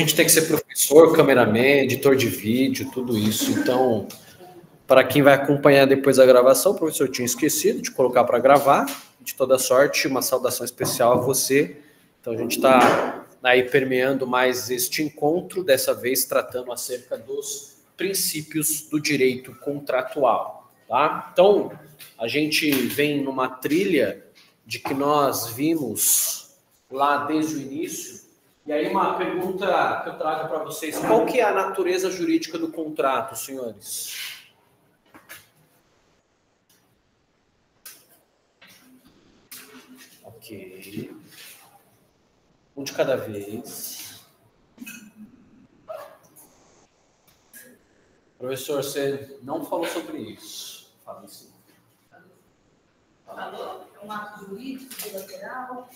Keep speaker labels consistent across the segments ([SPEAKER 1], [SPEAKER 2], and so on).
[SPEAKER 1] gente tem que ser professor, cameraman, editor de vídeo, tudo isso. Então, para quem vai acompanhar depois a gravação, o professor tinha esquecido de colocar para gravar. De toda sorte, uma saudação especial a você. Então, a gente está aí permeando mais este encontro, dessa vez tratando acerca dos princípios do direito contratual. Tá? Então, a gente vem numa trilha de que nós vimos lá desde o início. E aí uma pergunta que eu trago para vocês. Qual que é a natureza jurídica do contrato, senhores? Ok. Um de cada vez. Professor, você não falou sobre isso. Fala assim.
[SPEAKER 2] Falou? É um ato jurídico, bilateral?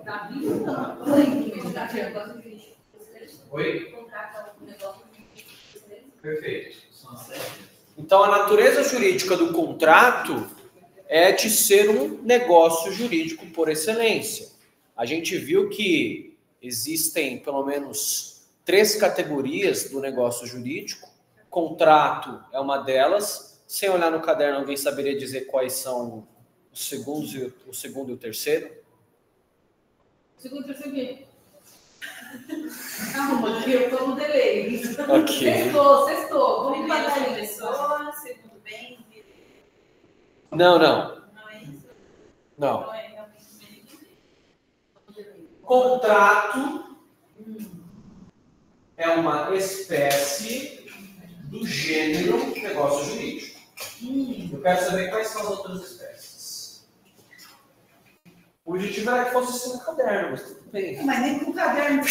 [SPEAKER 2] Davi, não.
[SPEAKER 1] Oi? Perfeito. Então, a natureza jurídica do contrato é de ser um negócio jurídico por excelência. A gente viu que existem pelo menos 3 categorias do negócio jurídico. Contrato é uma delas. Sem olhar no caderno, alguém saberia dizer quais são o segundo e o terceiro?
[SPEAKER 2] O segundo e o terceiro quê? Calma, que eu tô no delay.
[SPEAKER 1] Ok.
[SPEAKER 2] Sextou. Vamos pagar a pessoa, segundo bem.
[SPEAKER 1] Não.
[SPEAKER 2] Não é isso?
[SPEAKER 1] Não.
[SPEAKER 2] Não é realmente.
[SPEAKER 1] Contrato é uma espécie do gênero negócio jurídico. Eu quero saber quais são as outras espécies. O objetivo era que fosse assim no caderno, mas tudo bem.
[SPEAKER 3] Mas nem com o caderno.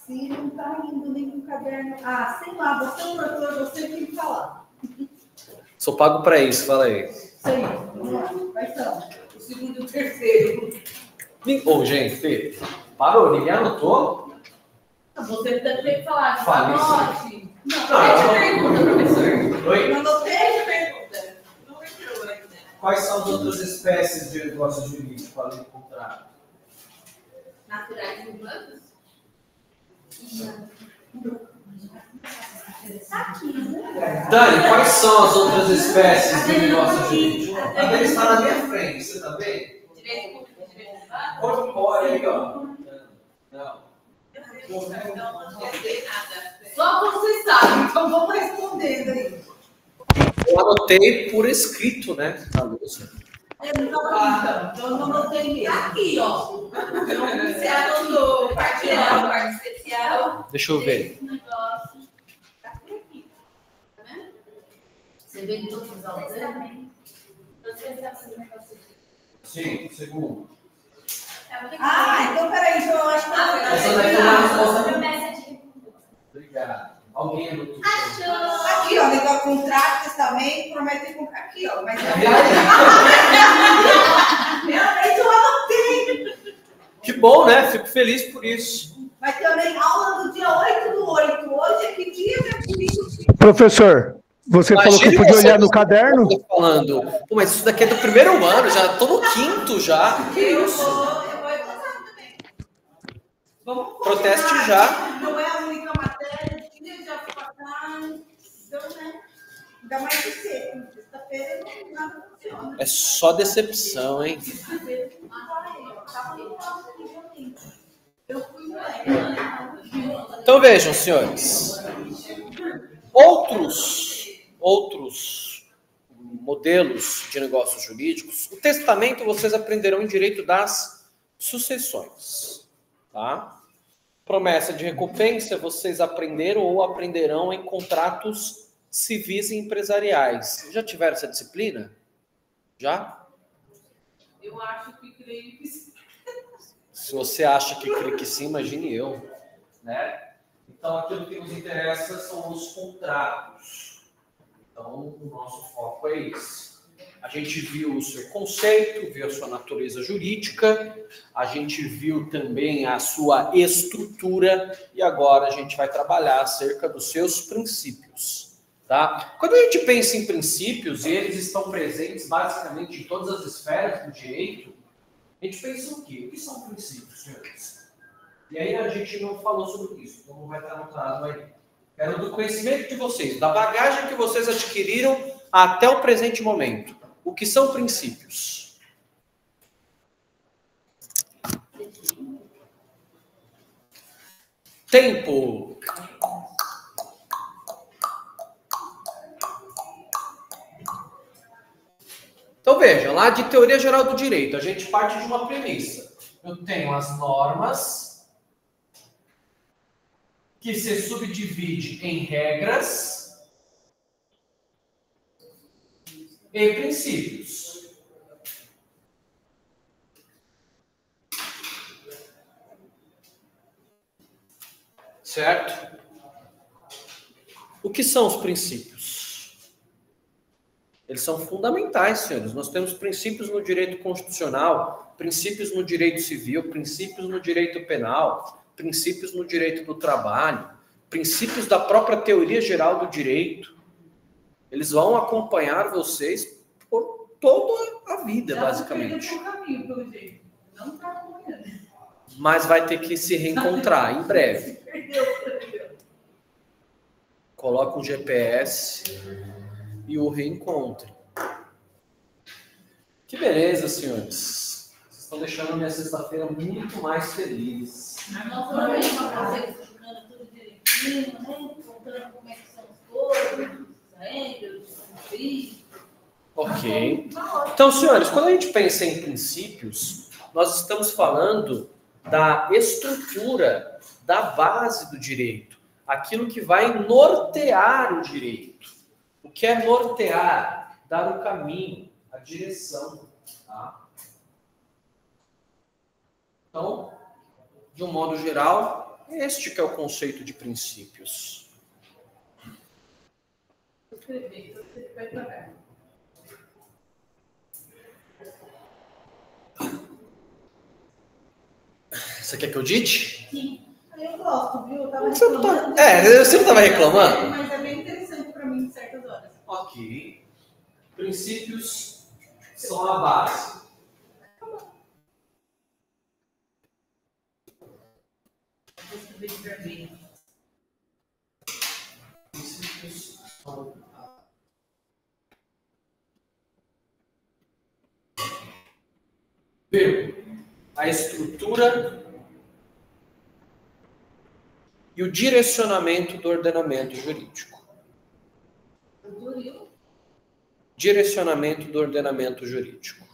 [SPEAKER 3] Sim, não está indo nem com o caderno. Ah, sei lá, você é um doutor, você tem que falar.
[SPEAKER 1] Sou pago para isso, fala aí.
[SPEAKER 3] Isso aí, vamos lá. Quais são?
[SPEAKER 2] O segundo e o terceiro.
[SPEAKER 1] Ô, gente, parou, ninguém anotou?
[SPEAKER 2] Você tem que falar.
[SPEAKER 1] Fale isso.
[SPEAKER 2] Anote.
[SPEAKER 1] Não.
[SPEAKER 2] Pergunta, professor.
[SPEAKER 1] Oi?
[SPEAKER 3] Eu anotei.
[SPEAKER 2] Pergunta. Não entrou ainda.
[SPEAKER 1] Quais são as outras espécies de negócio jurídico além do contrato?
[SPEAKER 2] Naturais e humanos?
[SPEAKER 1] Dani, quais são as outras espécies de negócio jurídico? A Dani está na minha frente, você está bem?
[SPEAKER 2] Direito público e direito privado?
[SPEAKER 1] Pode aí, ó. Não.
[SPEAKER 2] Não sei nada. Só você sabe, então vamos respondendo aí.
[SPEAKER 1] Eu anotei por escrito, né? Na lousa.
[SPEAKER 3] Eu não anotei mesmo.
[SPEAKER 2] Aqui, ó. Você anotou parcial, parte especial.
[SPEAKER 1] Deixa eu ver.
[SPEAKER 2] Esse negócio. Tá por aqui. Tá vendo? Você vê de todos os aulas dele?
[SPEAKER 1] Sim, segundo.
[SPEAKER 3] Ah, então peraí, então eu acho que
[SPEAKER 1] Essa daqui é uma resposta. Obrigado. Alguém anotou?
[SPEAKER 2] Achou!
[SPEAKER 3] aqui, ó, negócio contrato, testamento, promete comprar aqui, ó. Mas realmente eu anotei.
[SPEAKER 1] Que bom, né? Fico feliz por isso.
[SPEAKER 3] Mas também aula do dia 8/8. Hoje é que dia, meu filho?
[SPEAKER 4] Professor, você falou que eu podia olhar no caderno?
[SPEAKER 1] Falando. Pô, mas isso daqui é do primeiro ano, já tô no 5º já. Que
[SPEAKER 3] Eu
[SPEAKER 1] isso?
[SPEAKER 3] vou passar também. Vamos
[SPEAKER 1] Proteste
[SPEAKER 3] combinar.
[SPEAKER 1] já.
[SPEAKER 3] Não é a única matéria, tinha já que passar. Então, né? Ainda mais que cedo. Sexta-feira não nada funciona.
[SPEAKER 1] É só decepção, hein?
[SPEAKER 3] Sexta-feira não vai. Tava no palco aqui, realmente. Eu fui lá.
[SPEAKER 1] Então vejam, senhores. Outros modelos de negócios jurídicos. O testamento vocês aprenderão em direito das sucessões. Tá? Promessa de recompensa vocês aprenderam ou aprenderão em contratos civis e empresariais. Já tiveram essa disciplina? Já?
[SPEAKER 2] Eu acho que creio que sim.
[SPEAKER 1] Se você acha que crê que sim, imagine eu. Né? Então, aquilo que nos interessa são os contratos. Então, o nosso foco é esse. A gente viu o seu conceito, viu a sua natureza jurídica, a gente viu também a sua estrutura e agora a gente vai trabalhar acerca dos seus princípios. Tá? Quando a gente pensa em princípios, e eles estão presentes basicamente em todas as esferas do direito, a gente pensa o quê? O que são princípios, senhores? E aí a gente não falou sobre isso, então não vai estar anotado aí. Quero do conhecimento de vocês, da bagagem que vocês adquiriram até o presente momento. O que são princípios? Tempo. Então vejam, lá de teoria geral do direito, a gente parte de uma premissa. Eu tenho as normas, que se subdivide em regras e princípios. Certo? O que são os princípios? Eles são fundamentais, senhores. Nós temos princípios no direito constitucional, princípios no direito civil, princípios no direito penal, princípios no direito do trabalho, princípios da própria teoria geral do direito. Eles vão acompanhar vocês por toda a vida, basicamente.
[SPEAKER 3] Não está acompanhando.
[SPEAKER 1] Mas vai ter que se reencontrar em breve.
[SPEAKER 3] Perdeu.
[SPEAKER 1] Coloca um GPS e o reencontre. Que beleza, senhores. Vocês estão deixando a minha sexta-feira muito mais feliz.
[SPEAKER 2] Nós vamos fazer explicando tudo direitinho, né? Contando como é que são as coisas, os regras, os princípios.
[SPEAKER 1] Ok. Então, senhores, quando a gente pensa em princípios, nós estamos falando da estrutura, da base do direito. Aquilo que vai nortear o direito. O que é nortear? Dar o caminho, a direção. Tá? Então, de um modo geral, este que é o conceito de princípios. Você quer que eu dite?
[SPEAKER 3] Sim. Eu gosto, viu? Eu tava
[SPEAKER 1] Você
[SPEAKER 3] reclamando.
[SPEAKER 1] não estava reclamando?
[SPEAKER 3] Mas é bem interessante para mim em certas horas.
[SPEAKER 1] Ok. Princípios são a base. Princípios são a estrutura e o direcionamento do ordenamento jurídico. Direcionamento do ordenamento jurídico.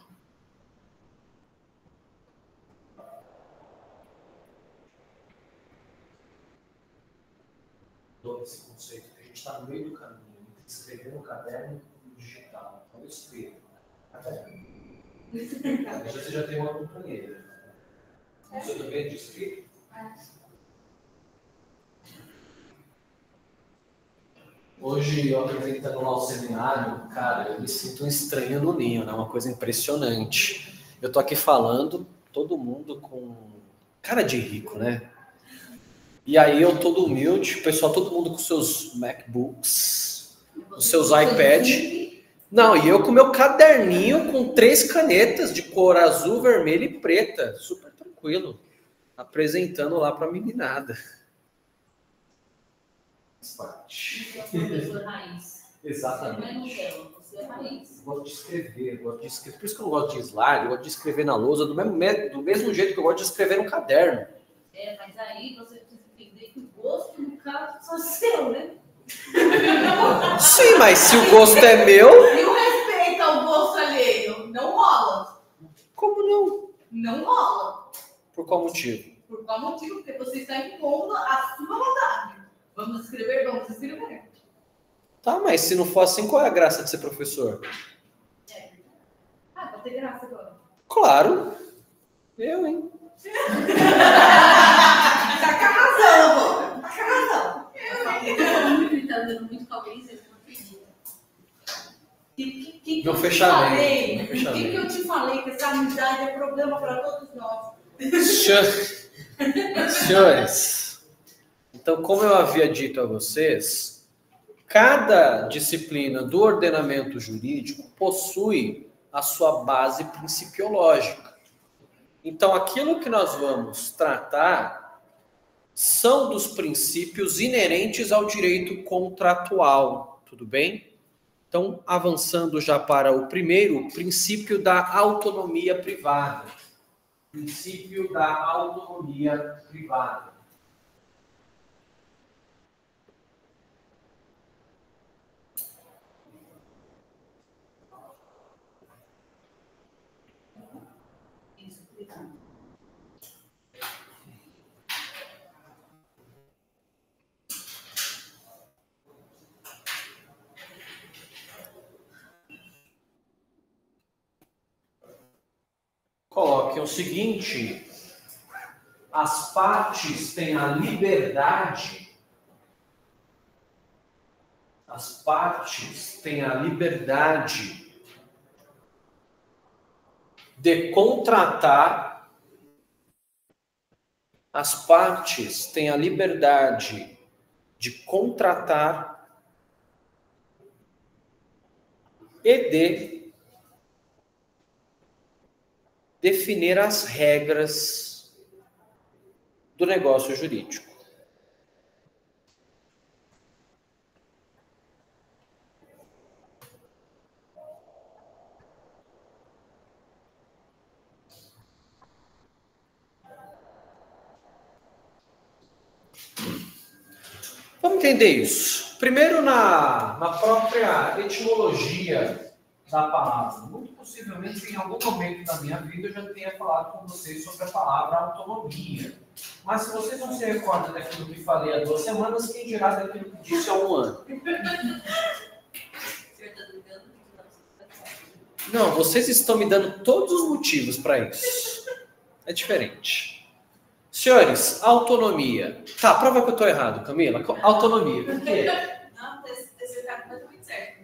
[SPEAKER 1] Todo esse conceito que a gente está no meio do caminho, escrever no caderno digital. Então eu escrevo no caderno. Você já tem uma companheira. Você também é de escrito? Hoje, eu apresentando lá o seminário, cara, eu me sinto um estranho no ninho, né? Uma coisa impressionante. Eu tô aqui falando, todo mundo com cara de rico, né? E aí eu todo humilde, o pessoal, todo mundo com seus MacBooks, os seus iPads. Não, e eu com meu caderninho com 3 canetas de cor azul, vermelha e preta, super tranquilo, apresentando lá pra meninada.
[SPEAKER 2] Você é professor raiz.
[SPEAKER 1] Exatamente.
[SPEAKER 2] Você é raiz.
[SPEAKER 1] Eu gosto de escrever, Por isso que eu não gosto de slide, eu gosto de escrever na lousa, do mesmo jeito que eu gosto de escrever no caderno.
[SPEAKER 2] É, mas aí você precisa entender que o gosto, no caso, só seu, né?
[SPEAKER 1] Sim, mas se o gosto é meu...
[SPEAKER 3] E o respeito ao gosto alheio? Não rola.
[SPEAKER 1] Como não?
[SPEAKER 3] Não rola.
[SPEAKER 1] Por qual motivo?
[SPEAKER 3] Por qual motivo? Porque você está impondo a sua vontade. Vamos escrever, vamos escrever.
[SPEAKER 1] Tá, mas se não for assim, qual é a graça de ser professor?
[SPEAKER 3] É. Ah, vai ter graça agora.
[SPEAKER 1] Claro. Eu, hein?
[SPEAKER 3] Tá com razão, amor. Tá com razão.
[SPEAKER 2] Ele tá dando muito calvície, ele não acredita.
[SPEAKER 3] Que
[SPEAKER 1] Meu
[SPEAKER 3] eu te
[SPEAKER 1] fechamento,
[SPEAKER 3] falei?
[SPEAKER 1] meu
[SPEAKER 3] O
[SPEAKER 1] fechamento.
[SPEAKER 3] que eu te falei? Que essa amizade é problema para todos nós.
[SPEAKER 1] Senhores, então, como eu havia dito a vocês, cada disciplina do ordenamento jurídico possui a sua base principiológica. Então, aquilo que nós vamos tratar são dos princípios inerentes ao direito contratual, tudo bem? Então, avançando já para o primeiro, princípio da autonomia privada. Princípio da autonomia privada. Coloquem o seguinte: as partes têm a liberdade, de contratar, e de definir as regras do negócio jurídico. Vamos entender isso. Primeiro, na própria etimologia da palavra. Muito possivelmente, em algum momento da minha vida, eu já tenha falado com vocês sobre a palavra autonomia. Mas se vocês não se recordam daquilo que falei há 2 semanas, quem dirá daquilo que disse há 1 ano? Não, vocês estão me dando todos os motivos para isso. É diferente. Senhores, autonomia. Tá, prova que eu estou errado, Camila. Autonomia. Por quê?
[SPEAKER 2] Não, esse cara está muito certo.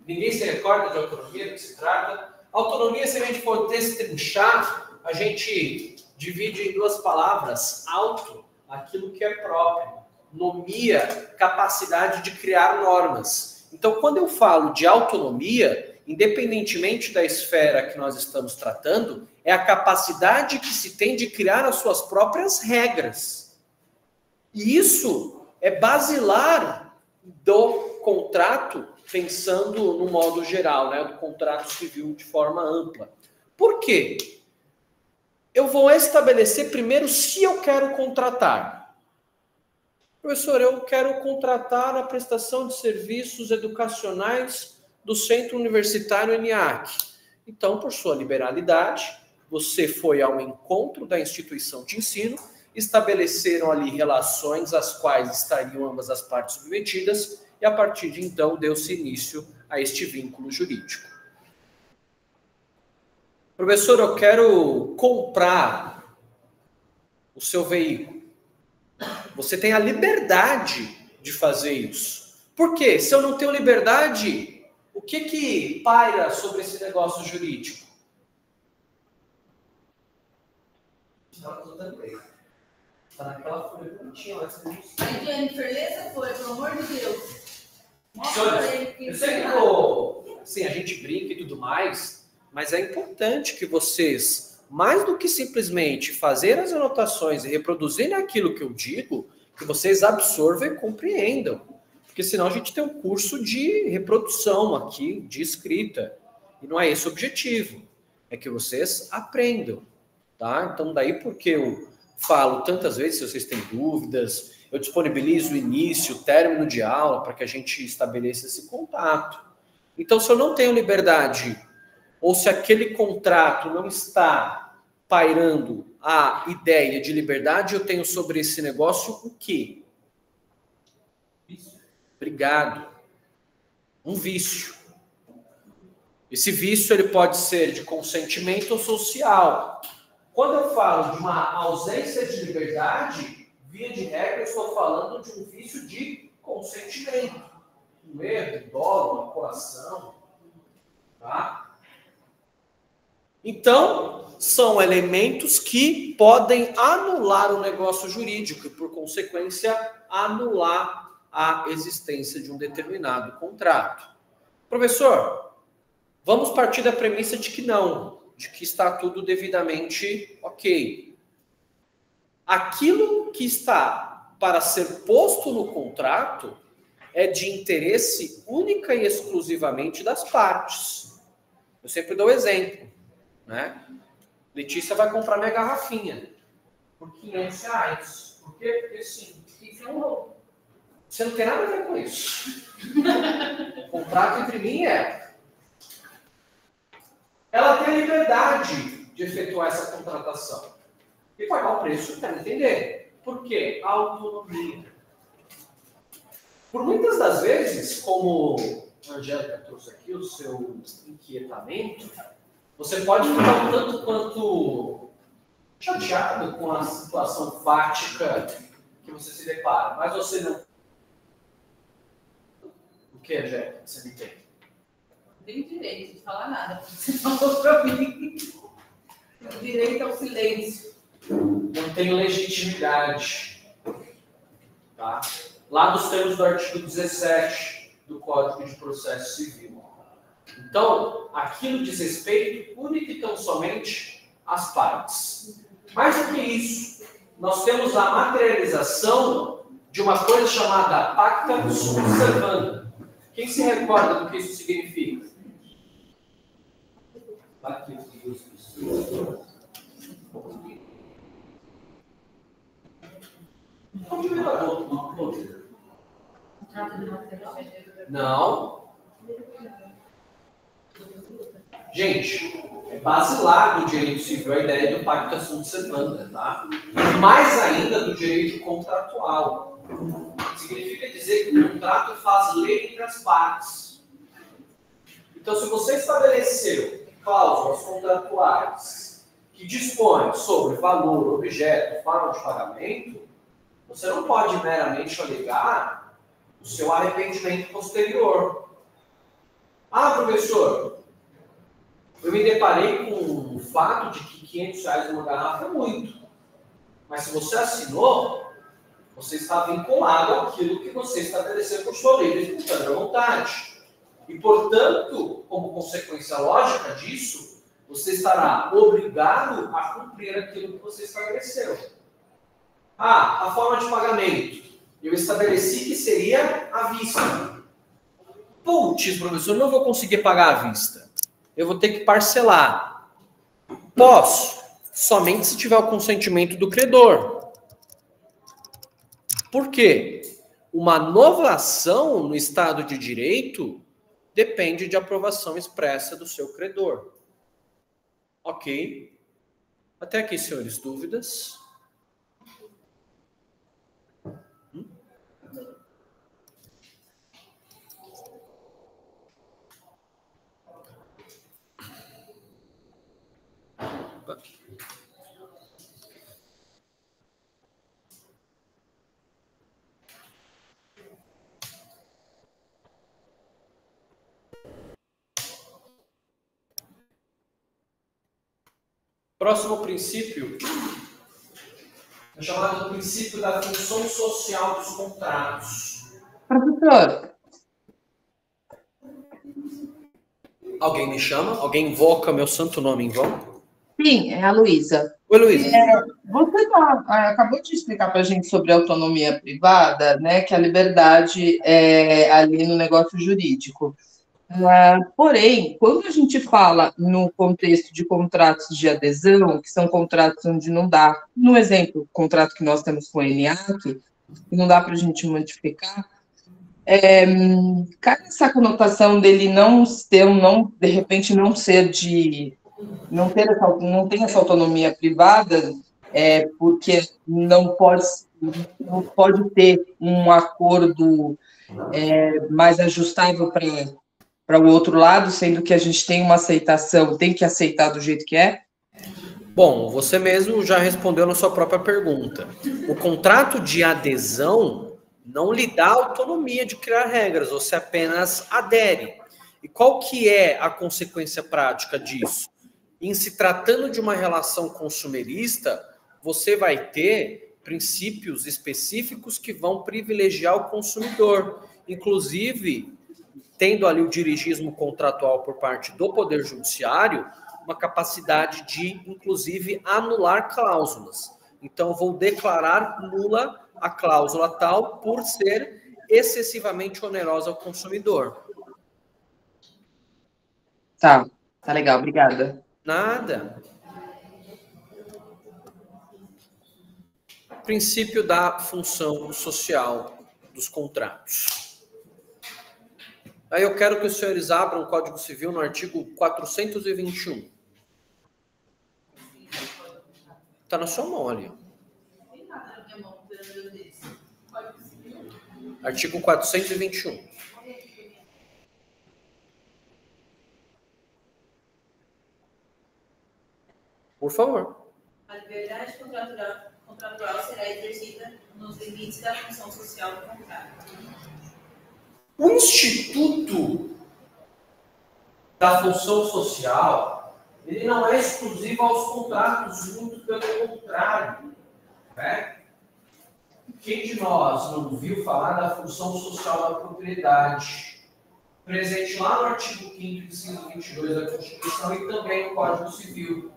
[SPEAKER 1] Ninguém se recorda de autonomia, do que se trata. Autonomia, se a gente for destrinchar, a gente divide em 2 palavras. Auto, aquilo que é próprio. Nomia, capacidade de criar normas. Então, quando eu falo de autonomia, independentemente da esfera que nós estamos tratando, é a capacidade que se tem de criar as suas próprias regras. E isso é basilar do contrato, pensando no modo geral, né, do contrato civil de forma ampla. Por quê? Eu vou estabelecer primeiro se eu quero contratar. Professor, eu quero contratar a prestação de serviços educacionais do Centro Universitário ENIAC. Então, por sua liberalidade, você foi ao encontro da instituição de ensino, estabeleceram ali relações às quais estariam ambas as partes submetidas, e a partir de então deu-se início a este vínculo jurídico. Professor, eu quero comprar o seu veículo. Você tem a liberdade de fazer isso. Por quê? Se eu não tenho liberdade, o que paira sobre esse negócio jurídico? Está naquela folha bonitinha lá.
[SPEAKER 2] A Jennifer, essa foi, pelo amor de Deus.
[SPEAKER 1] Eu sei que assim, a gente brinca e tudo mais, mas é importante que vocês, mais do que simplesmente fazer as anotações e reproduzirem aquilo que eu digo, que vocês absorvam e compreendam. Porque senão a gente tem um curso de reprodução aqui, de escrita. E não é esse o objetivo. É que vocês aprendam. Tá? Então, daí porque eu falo tantas vezes, se vocês têm dúvidas, eu disponibilizo o início, o término de aula, para que a gente estabeleça esse contato. Então, se eu não tenho liberdade, ou se aquele contrato não está pairando a ideia de liberdade, eu tenho sobre esse negócio o quê? Obrigado. Um vício. Esse vício ele pode ser de consentimento ou social. Quando eu falo de uma ausência de liberdade, via de regra, eu estou falando de um vício de consentimento. Um erro, um dolo, uma coação. Tá? Então, são elementos que podem anular o negócio jurídico e, por consequência, anular a existência de um determinado contrato. Professor, vamos partir da premissa de que não, de que está tudo devidamente ok. Aquilo que está para ser posto no contrato é de interesse única e exclusivamente das partes. Eu sempre dou exemplo, né? Letícia vai comprar minha garrafinha por R$500. Por quê? Porque sim, isso é um roubo. Você não tem nada a ver com isso. O contrato entre mim e ela tem a liberdade de efetuar essa contratação e pagar o preço que ela entender. Por quê? A autonomia. Por muitas das vezes, como a Angélica trouxe aqui o seu inquietamento, você pode ficar um tanto quanto chateado com a situação fática que você se depara, mas você não... O que, Angélica, você me tem?
[SPEAKER 2] Não tenho direito de falar nada, porque você falou para mim. O direito ao silêncio.
[SPEAKER 1] Não tenho legitimidade. Tá? Lá dos termos do artigo 17 do Código de Processo Civil. Então, aquilo diz respeito única e tão somente às partes. Mais do que isso, nós temos a materialização de uma coisa chamada pacta sunt servanda. Quem se recorda do que isso significa? Não. Gente, é basilar do direito civil a ideia do pacta sunt servanda, tá? Mais ainda do direito contratual. Significa dizer que o contrato faz lei entre as partes. Então, se você estabeleceu cláusulas contratuais que dispõem sobre valor, objeto, forma de pagamento, você não pode meramente alegar o seu arrependimento posterior. Ah, professor, eu me deparei com o fato de que R$500 numa garrafa é muito. Mas se você assinou, você está vinculado àquilo que você estabeleceu por sua livre e espontânea vontade. E, portanto, como consequência lógica disso, você estará obrigado a cumprir aquilo que você estabeleceu. Ah, a forma de pagamento. Eu estabeleci que seria à vista. Putz, professor, não vou conseguir pagar à vista. Eu vou ter que parcelar. Posso, somente se tiver o consentimento do credor. Por quê? Uma nova ação no Estado de Direito depende de aprovação expressa do seu credor. Ok. Até aqui, senhores, dúvidas? Próximo princípio é chamado princípio da função social dos contratos.
[SPEAKER 5] Professor.
[SPEAKER 1] Alguém me chama? Alguém invoca meu santo nome em vão?
[SPEAKER 5] Sim, é a Luísa.
[SPEAKER 1] Oi, Luísa.
[SPEAKER 5] Você acabou de explicar para a gente sobre a autonomia privada, né, que a liberdade é ali no negócio jurídico. Porém, quando a gente fala no contexto de contratos de adesão, que são contratos onde não dá, no exemplo, o contrato que nós temos com a ENIAC, que não dá para a gente modificar, cai nessa conotação dele de repente não ser não tem essa autonomia privada, porque não pode ter um acordo mais ajustável para o outro lado, sendo que a gente tem uma aceitação, tem que aceitar do jeito que é?
[SPEAKER 1] Bom, você mesmo já respondeu na sua própria pergunta. O contrato de adesão não lhe dá autonomia de criar regras, você apenas adere. E qual que é a consequência prática disso? Em se tratando de uma relação consumerista, você vai ter princípios específicos que vão privilegiar o consumidor. Inclusive, tendo ali o dirigismo contratual por parte do Poder Judiciário, uma capacidade de, inclusive, anular cláusulas. Então, vou declarar nula a cláusula tal por ser excessivamente onerosa ao consumidor.
[SPEAKER 5] Tá legal, obrigada.
[SPEAKER 1] Nada. Princípio da função social dos contratos. Aí eu quero que os senhores abram o Código Civil no artigo 421. Está na sua mão ali. Artigo 421. Por favor.
[SPEAKER 2] A liberdade contratual será exercida nos limites da função social do contrato.
[SPEAKER 1] O Instituto da Função Social, ele não é exclusivo aos contratos, muito pelo contrário. Né? Quem de nós não viu falar da função social da propriedade? Presente lá no artigo 5º e 122 da Constituição e também no Código Civil.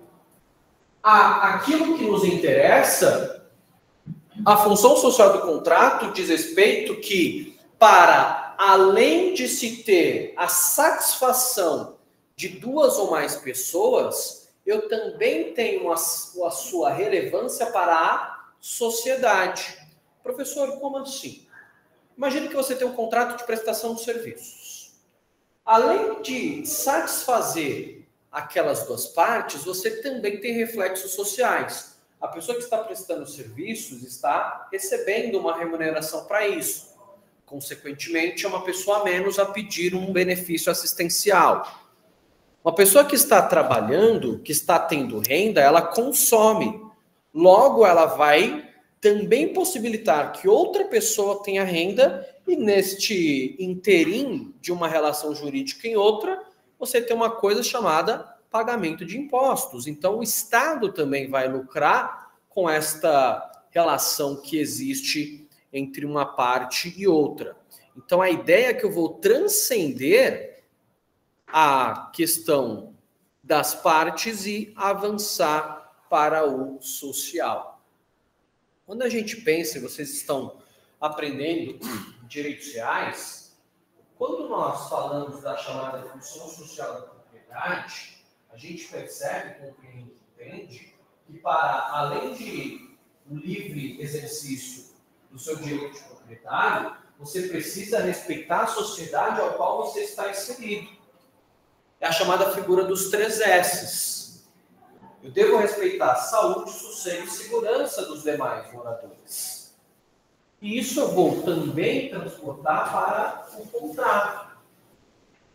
[SPEAKER 1] Aquilo que nos interessa, a função social do contrato diz respeito que, para além de se ter a satisfação de duas ou mais pessoas, eu também tenho a sua relevância para a sociedade. Professor, como assim? Imagine que você tem um contrato de prestação de serviços. Além de satisfazer aquelas duas partes, você também tem reflexos sociais. A pessoa que está prestando serviços está recebendo uma remuneração para isso. Consequentemente, é uma pessoa a menos a pedir um benefício assistencial. Uma pessoa que está trabalhando, que está tendo renda, ela consome. Logo, ela vai também possibilitar que outra pessoa tenha renda e neste interim de uma relação jurídica em outra, você tem uma coisa chamada pagamento de impostos. Então, o Estado também vai lucrar com esta relação que existe entre uma parte e outra. Então, a ideia é que eu vou transcender a questão das partes e avançar para o social. Quando a gente pensa, e vocês estão aprendendo direitos reais, quando nós falamos da chamada função social da propriedade, a gente percebe, compreende, entende, que para além de um livre exercício do seu direito de propriedade, você precisa respeitar a sociedade ao qual você está inserido. É a chamada figura dos 3 S's. Eu devo respeitar a saúde, sossego e segurança dos demais moradores. E isso eu vou também transportar para o contrato.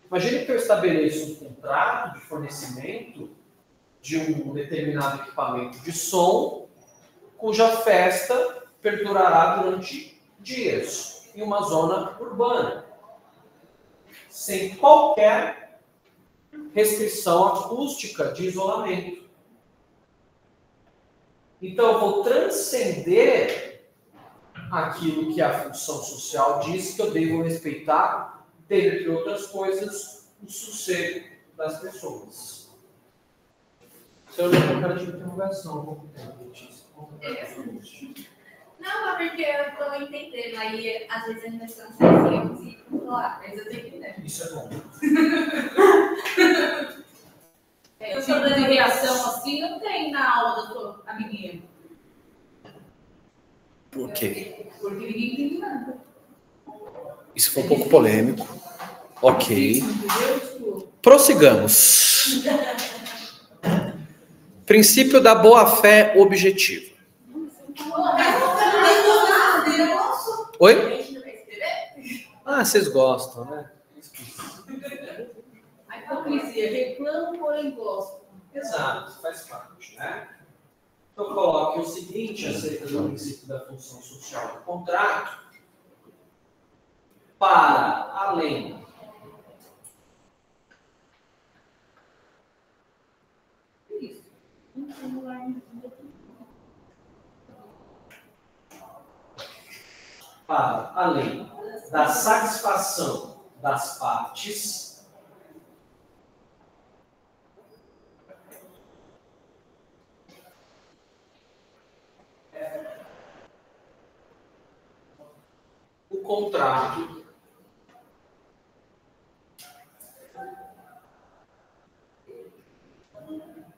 [SPEAKER 1] Imagine que eu estabeleço um contrato de fornecimento de um determinado equipamento de som, cuja festa perdurará durante dias em uma zona urbana, sem qualquer restrição acústica de isolamento. Então, eu vou transcender aquilo que a função social diz que eu devo respeitar, dentre outras coisas, o sossego das pessoas. Se eu não quero de interrogação,
[SPEAKER 6] não, é porque eu estou entendendo. Aí, às vezes, a gente não sabe se falar, mas eu estou entendendo.
[SPEAKER 1] Isso é bom.
[SPEAKER 2] Eu sou de reação assim, não tem na aula da sua amiguinha.
[SPEAKER 1] Por quê?
[SPEAKER 2] Porque ninguém entende nada.
[SPEAKER 1] Isso foi um pouco polêmico. Ok. Prossigamos. Princípio da boa-fé objetiva. Oi? Ah, vocês gostam, né?
[SPEAKER 2] A hipocrisia, reclamo, porém gosto.
[SPEAKER 1] Exato, faz parte, né? Então, eu coloco o seguinte acerca do princípio da função social do contrato, para além além da satisfação das partes, o contrato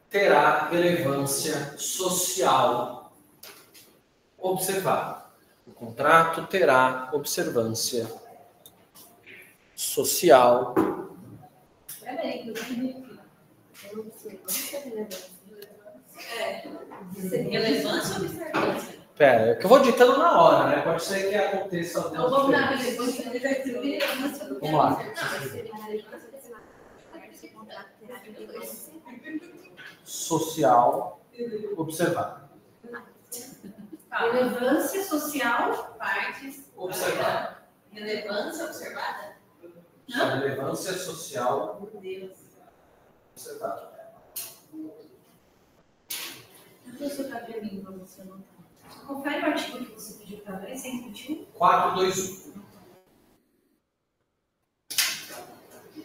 [SPEAKER 1] terá relevância social observada. O contrato terá observância social.
[SPEAKER 2] Peraí, que eu significa. Relevância ou observância?
[SPEAKER 1] Pera, é que eu vou ditando na hora, né? Pode ser que aconteça
[SPEAKER 2] Então
[SPEAKER 1] alguma
[SPEAKER 2] vamos dar
[SPEAKER 1] diferença.
[SPEAKER 2] relevância.
[SPEAKER 1] Vamos lá. Social observado.
[SPEAKER 2] Relevância social,
[SPEAKER 6] Partes.
[SPEAKER 1] Observado.
[SPEAKER 2] relevância observada?
[SPEAKER 1] Relevância social
[SPEAKER 2] Meu Deus.
[SPEAKER 1] observada.
[SPEAKER 2] Deixa eu ver mim para você não tá. Confere o artigo que você pediu para ver, 121.
[SPEAKER 1] 421.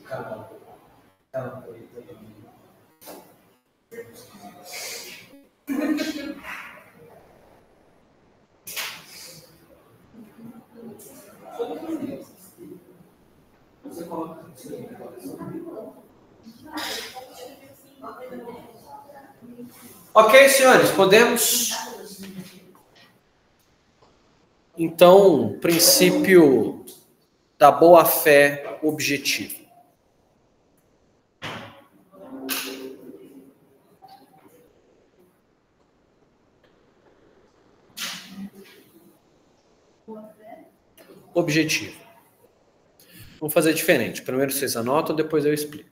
[SPEAKER 1] Caramba. Você coloca isso aí. Ok, senhores, podemos? Então, princípio da boa-fé objetiva. Objetivo. Vamos fazer diferente. Primeiro vocês anotam, depois eu explico.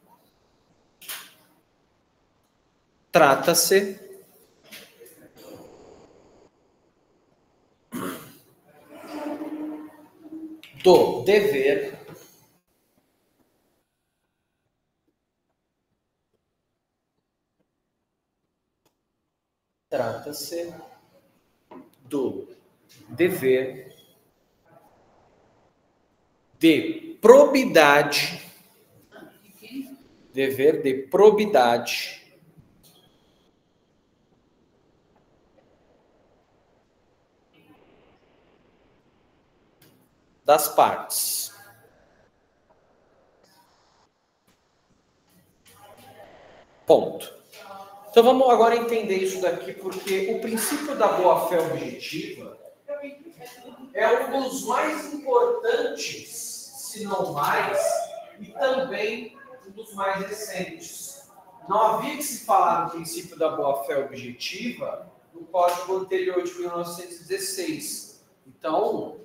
[SPEAKER 1] Trata-se do dever de probidade, dever de probidade das partes. Ponto. Então vamos agora entender isso daqui, porque o princípio da boa-fé objetiva é um dos mais importantes, se não mais, e também um dos mais recentes. Não havia que se falar no princípio da boa-fé objetiva no Código anterior de 1916. Então,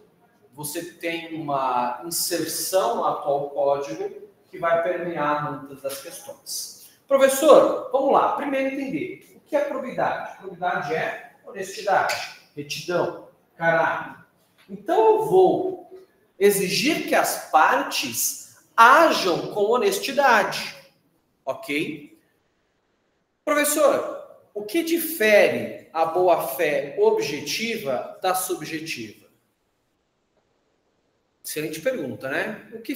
[SPEAKER 1] você tem uma inserção no atual Código que vai permear muitas das questões. Professor, vamos lá. Primeiro entender. O que é probidade? Probidade é honestidade, retidão, caráter. Então eu vou exigir que as partes ajam com honestidade. Ok? Professor, o que difere a boa-fé objetiva da subjetiva? Excelente pergunta, né? O que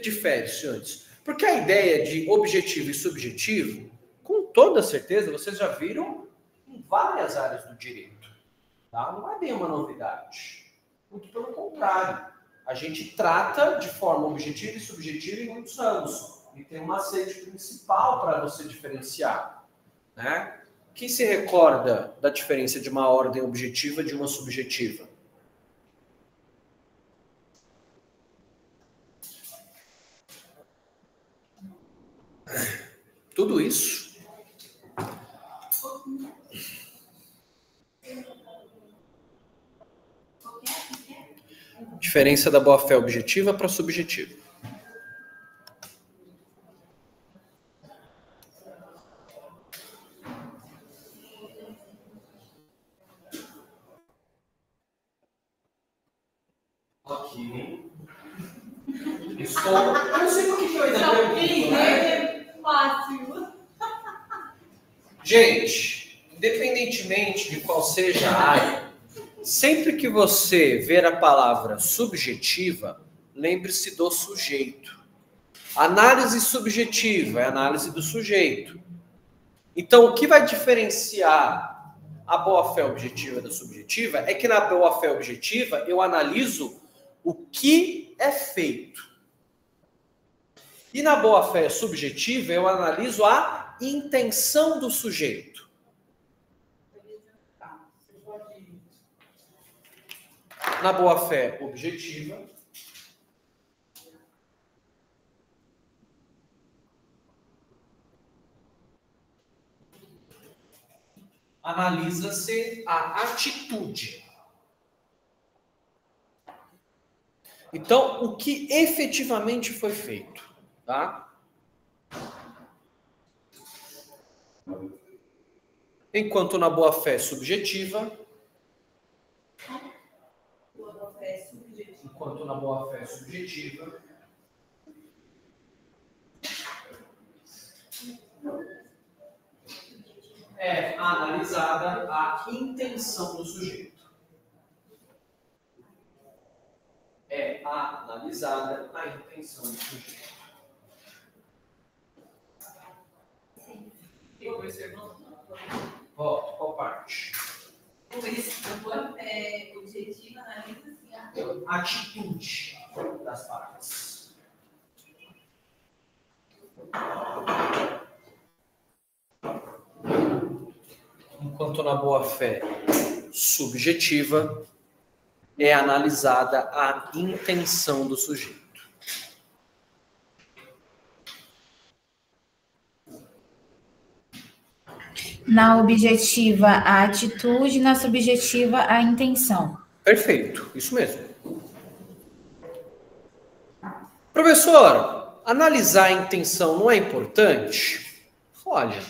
[SPEAKER 1] difere, senhores? Porque a ideia de objetivo e subjetivo, com toda certeza, vocês já viram em várias áreas do direito. Tá? Não é bem uma novidade. Muito pelo contrário. A gente trata de forma objetiva e subjetiva em muitos anos. E tem um macete principal para você diferenciar. Né? Quem se recorda da diferença de uma ordem objetiva de uma subjetiva? Tudo isso. Diferença da boa-fé objetiva para subjetiva. Ok. Estou... Eu não sei por que eu ainda pergunto, né?
[SPEAKER 2] Fácil.
[SPEAKER 1] Gente, independentemente de qual seja a área, sempre que você ver a palavra subjetiva, lembre-se do sujeito. Análise subjetiva é análise do sujeito. Então, o que vai diferenciar a boa-fé objetiva da subjetiva é que na boa-fé objetiva eu analiso o que é feito. E na boa-fé subjetiva eu analiso a intenção do sujeito. Na boa-fé objetiva, analisa-se a atitude. Então, o que efetivamente foi feito, tá? Enquanto na boa-fé subjetiva, é analisada a intenção do sujeito. É analisada a intenção do sujeito. Qual parte?
[SPEAKER 2] Objetiva, analisa assim,
[SPEAKER 1] Atitude das partes. Enquanto na boa-fé subjetiva é analisada a intenção do sujeito.
[SPEAKER 7] Na objetiva, a atitude, na subjetiva, a intenção.
[SPEAKER 1] Perfeito, isso mesmo. Professor, analisar a intenção não é importante? Olha,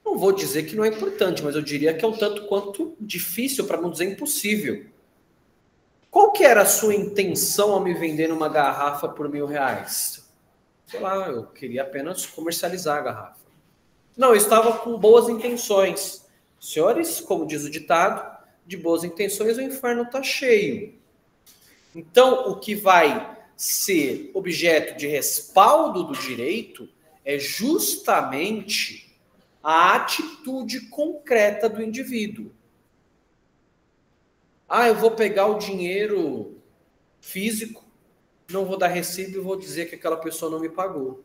[SPEAKER 1] não vou dizer que não é importante, mas eu diria que é um tanto quanto difícil, para não dizer impossível. Qual que era a sua intenção ao me vender uma garrafa por R$1.000? Sei lá, eu queria apenas comercializar a garrafa. Não, eu estava com boas intenções. Senhores, como diz o ditado, de boas intenções o inferno está cheio. Então, o que vai ser objeto de respaldo do direito é justamente a atitude concreta do indivíduo. Eu vou pegar o dinheiro físico, não vou dar recibo e vou dizer que aquela pessoa não me pagou.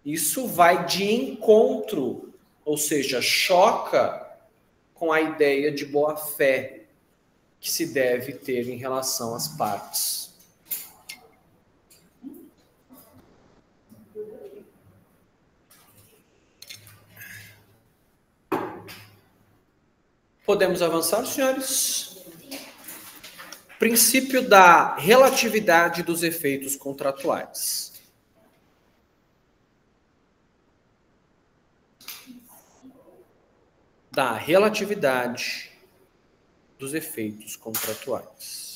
[SPEAKER 1] Isso vai de encontro, ou seja, choca com a ideia de boa-fé que se deve ter em relação às partes. Podemos avançar, senhores? Princípio da relatividade dos efeitos contratuais. Da relatividade dos efeitos contratuais.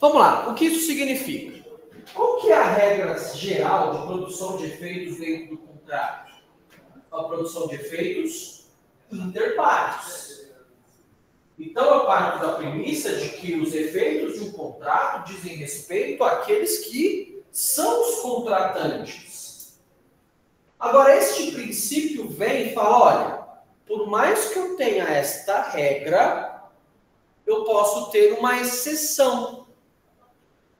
[SPEAKER 1] Vamos lá, o que isso significa? Qual que é a regra geral de produção de efeitos dentro do contrato? A produção de efeitos interpares. Então, eu parto da premissa de que os efeitos de um contrato dizem respeito àqueles que são os contratantes. Agora, este princípio vem e fala, olha, por mais que eu tenha esta regra, eu posso ter uma exceção,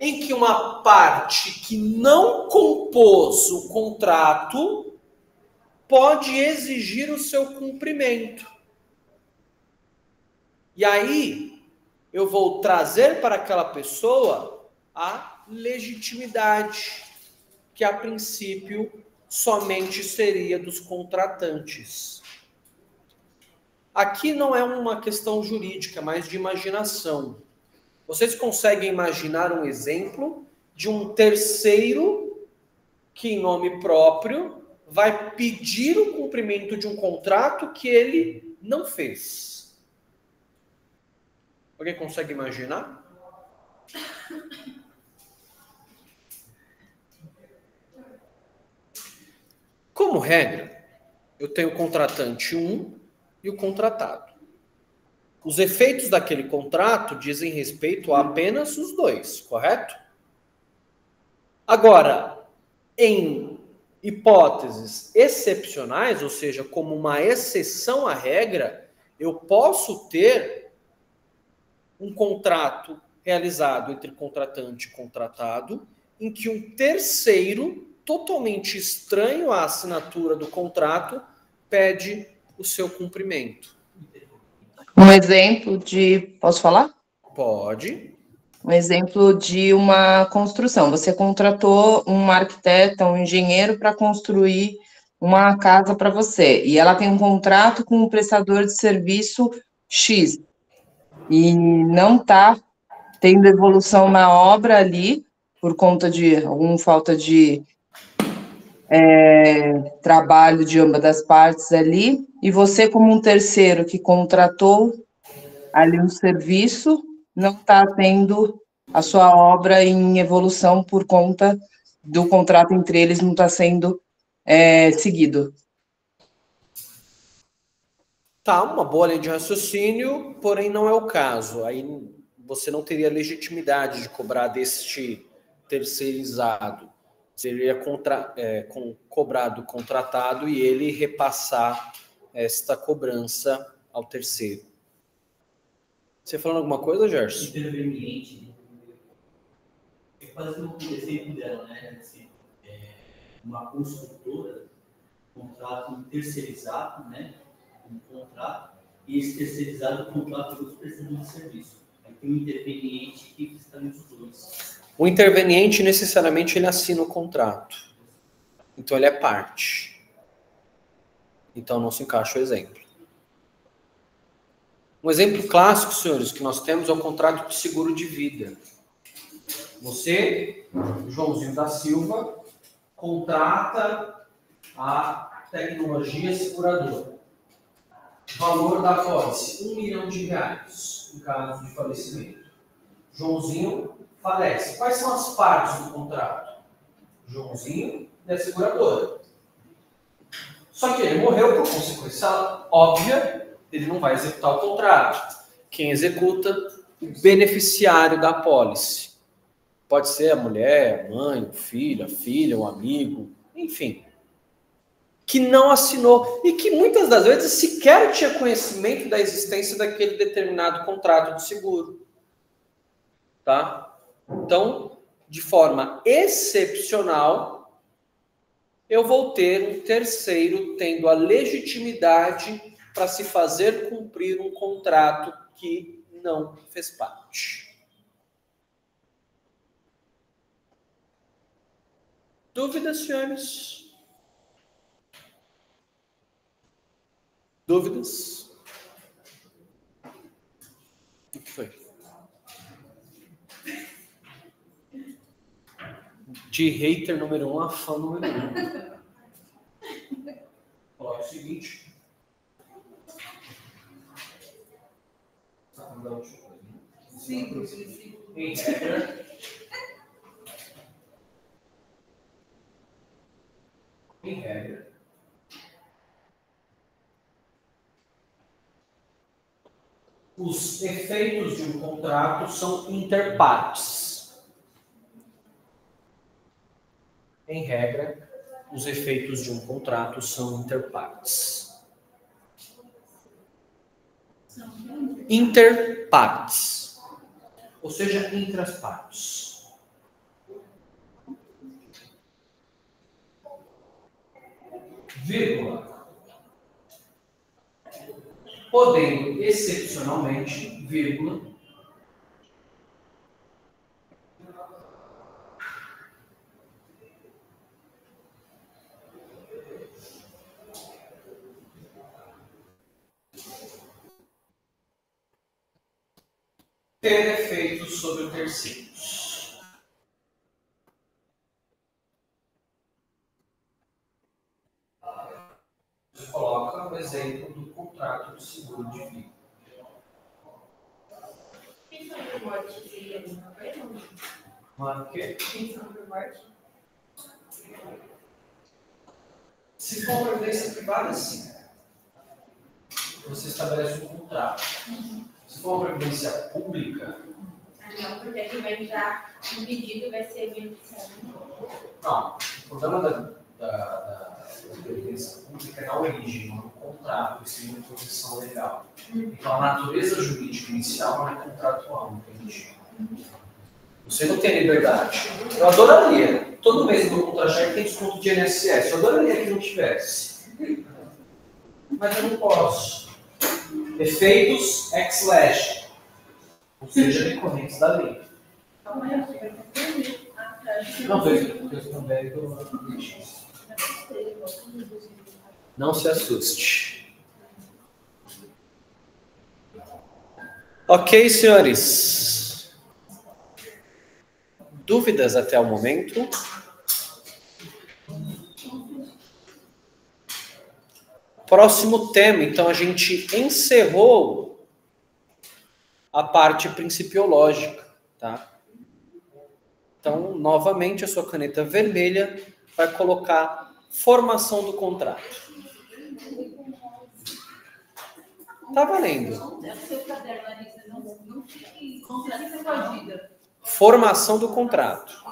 [SPEAKER 1] em que uma parte que não compôs o contrato pode exigir o seu cumprimento. E aí, eu vou trazer para aquela pessoa a legitimidade, que a princípio somente seria dos contratantes. Aqui não é uma questão jurídica, mas de imaginação. Vocês conseguem imaginar um exemplo de um terceiro que, em nome próprio, vai pedir o cumprimento de um contrato que ele não fez? Alguém consegue imaginar? Como regra, eu tenho o contratante 1 e o contratado. Os efeitos daquele contrato dizem respeito a apenas os dois, correto? Agora, em hipóteses excepcionais, ou seja, como uma exceção à regra, eu posso ter um contrato realizado entre contratante e contratado, em que um terceiro, totalmente estranho à assinatura do contrato, pede o seu cumprimento.
[SPEAKER 5] Um exemplo de... Posso falar?
[SPEAKER 1] Pode.
[SPEAKER 5] Um exemplo de uma construção. Você contratou um arquiteto, um engenheiro para construir uma casa para você. E ela tem um contrato com um prestador de serviço X. E não está tendo evolução na obra ali, por conta de alguma falta de trabalho de ambas das partes ali. E você, como um terceiro que contratou ali um serviço, não está tendo a sua obra em evolução por conta do contrato entre eles não está sendo seguido.
[SPEAKER 1] Tá, uma boa linha de raciocínio, porém não é o caso. Aí você não teria legitimidade de cobrar deste terceirizado. Seria cobrado o contratado e ele repassar esta cobrança ao terceiro. Você falando alguma coisa, Gerson?
[SPEAKER 8] Interveniente. É quase o exemplo dela, né? Assim, uma construtora contrata um terceirizado, né? Um contrato, e esse terceirizado contrata outros prestadores de serviço. Aí tem um interveniente que está nos dois.
[SPEAKER 1] O interveniente, necessariamente, ele assina o contrato. Então, ele é parte. Então, não se encaixa o exemplo. Um exemplo clássico, senhores, que nós temos é o contrato de seguro de vida. Você, Joãozinho da Silva, contrata a tecnologia seguradora. Valor da pólice, R$1 milhão, em caso de falecimento. Joãozinho falece. Quais são as partes do contrato? Joãozinho e a seguradora. Só que ele morreu por consequência óbvia, ele não vai executar o contrato. Quem executa? O beneficiário da pólice. Pode ser a mulher, a mãe, o filho, a filha, o amigo, enfim. Que não assinou e que muitas das vezes sequer tinha conhecimento da existência daquele determinado contrato de seguro. Tá? Então, de forma excepcional, eu vou ter um terceiro tendo a legitimidade para se fazer cumprir um contrato que não fez parte. Dúvidas, senhores? Dúvidas? O que foi? De hater número 1 a fã número 1. Coloca o seguinte.
[SPEAKER 2] Sim.
[SPEAKER 1] Em regra, os efeitos de um contrato são interpartes. Em regra, os efeitos de um contrato são interpartes. Interpartes. Ou seja, entre as partes. Vírgula. Podendo, excepcionalmente, vírgula, ter efeitos sobre terceiros. Você coloca o exemplo do contrato do seguro de vida.
[SPEAKER 6] Pensão por morte seria a mesma coisa?
[SPEAKER 1] Mas o quê?
[SPEAKER 6] Pensão por morte?
[SPEAKER 1] Se for uma previdência privada, sim. Você estabelece um contrato. Se for uma previdência pública...
[SPEAKER 6] Não, porque aqui vai entrar um pedido, vai ser beneficiário.
[SPEAKER 1] Não, o problema da previdência pública é na origem, no contrato, isso é uma posição legal. Então, a natureza jurídica inicial não é contratual, entende? Você não tem liberdade. Eu adoraria. Todo mês no contra-cheque tem desconto de INSS. Eu adoraria que não tivesse. Mas eu não posso. Efeitos ex lege. Ou seja, decorrentes da lei. Não, eu também não se assuste. Ok, senhores. Dúvidas até o momento? Próximo tema. Então, a gente encerrou a parte principiológica, tá? Então, novamente, a sua caneta vermelha vai colocar formação do contrato. Tá valendo. Formação do contrato.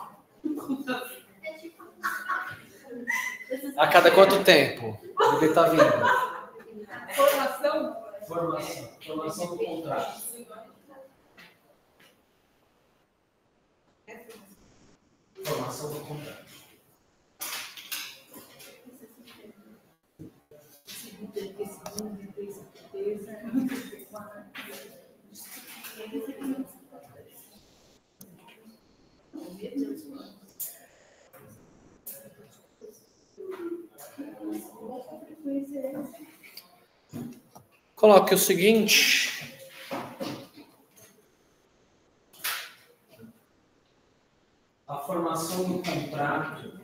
[SPEAKER 1] A cada quanto tempo? O bebê tá vindo. Formação do contrato. Formação do contrato. Coloque o seguinte. A formação do contrato.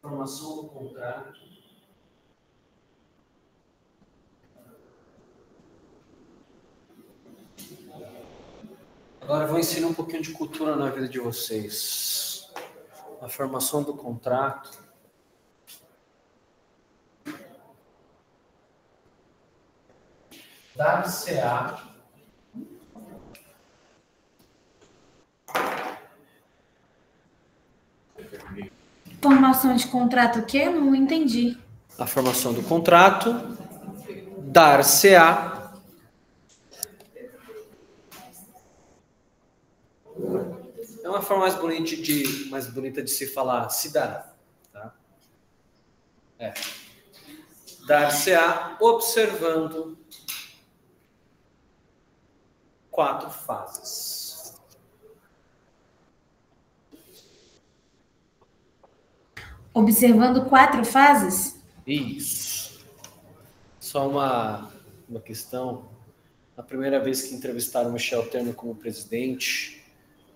[SPEAKER 1] Formação do contrato. Agora eu vou ensinar um pouquinho de cultura na vida de vocês. A formação do contrato. Dar-se-á
[SPEAKER 7] Formação de contrato o quê? Eu não entendi.
[SPEAKER 1] a formação do contrato, dar-se-á é uma forma mais bonita de se falar, se dará, tá? Dar-se-á observando 4 fases.
[SPEAKER 7] Observando 4 fases?
[SPEAKER 1] Isso. Só uma questão. A primeira vez que entrevistaram o Michel Temer como presidente,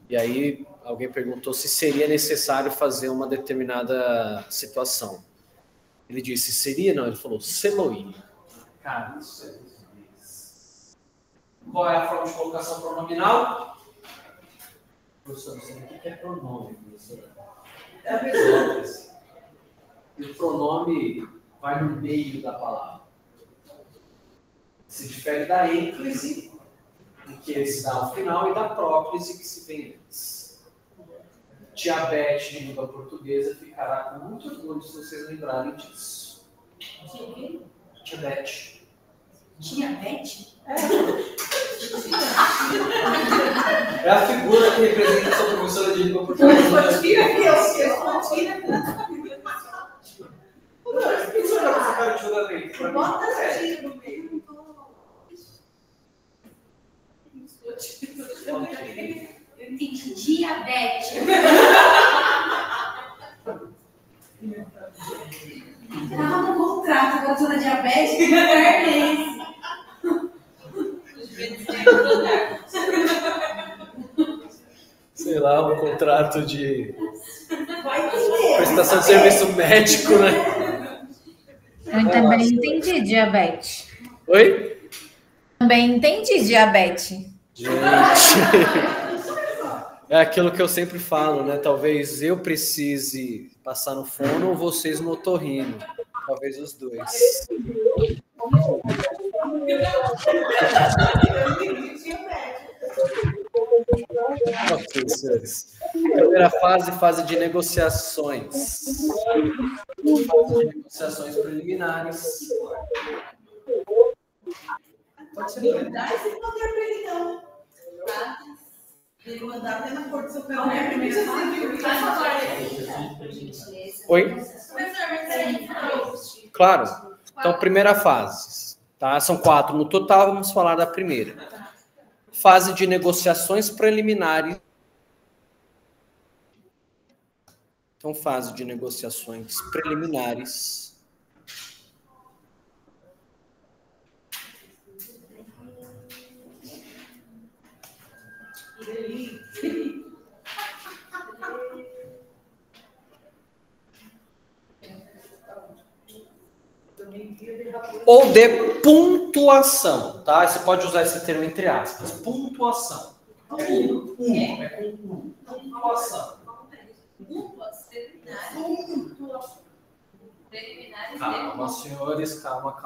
[SPEAKER 1] e aí alguém perguntou se seria necessário fazer uma determinada situação. Ele disse, seria? Não, ele falou, seloia. Cara, isso é isso. Qual é a forma de colocação pronominal? Professor, você não quer pronome, professor? É a mesma coisa. E o pronome vai no meio da palavra. Se difere da ênclise, que se dá ao final, e da próclise, que se vem antes. Diabetes de língua portuguesa ficará com muito orgulho se vocês lembrarem disso. Diabetes.
[SPEAKER 3] Diabetes?
[SPEAKER 1] É a figura que representa a sua professora de língua portuguesa.
[SPEAKER 3] Bota tiro no meio.
[SPEAKER 6] Eu entendi. Diabetes.
[SPEAKER 3] Tava no contrato com a doutora diabetes e não é esse.
[SPEAKER 1] contrato de
[SPEAKER 3] Vai ter.
[SPEAKER 1] prestação de serviço médico, né?
[SPEAKER 7] Eu também entendi diabetes.
[SPEAKER 1] Oi?
[SPEAKER 7] Também entendi diabetes.
[SPEAKER 1] Gente, é aquilo que eu sempre falo, né? Talvez eu precise passar no fono ou vocês no otorrino. Talvez os dois. Ok, senhores. Primeira fase de negociações. Fase de negociações preliminares. Pode ser.
[SPEAKER 3] Dá esse poder pra ele, não. Ele mandar até na cor do seu pé.
[SPEAKER 1] Oi? Claro. Então, primeira fase. Tá? São 4 no total, vamos falar da primeira. Fase de negociações preliminares. Então, fase de negociações preliminares. Ou de pontuação, tá? Você pode usar esse termo entre aspas. Pontuação. É com U. Pontuação. Calma, senhores, calma.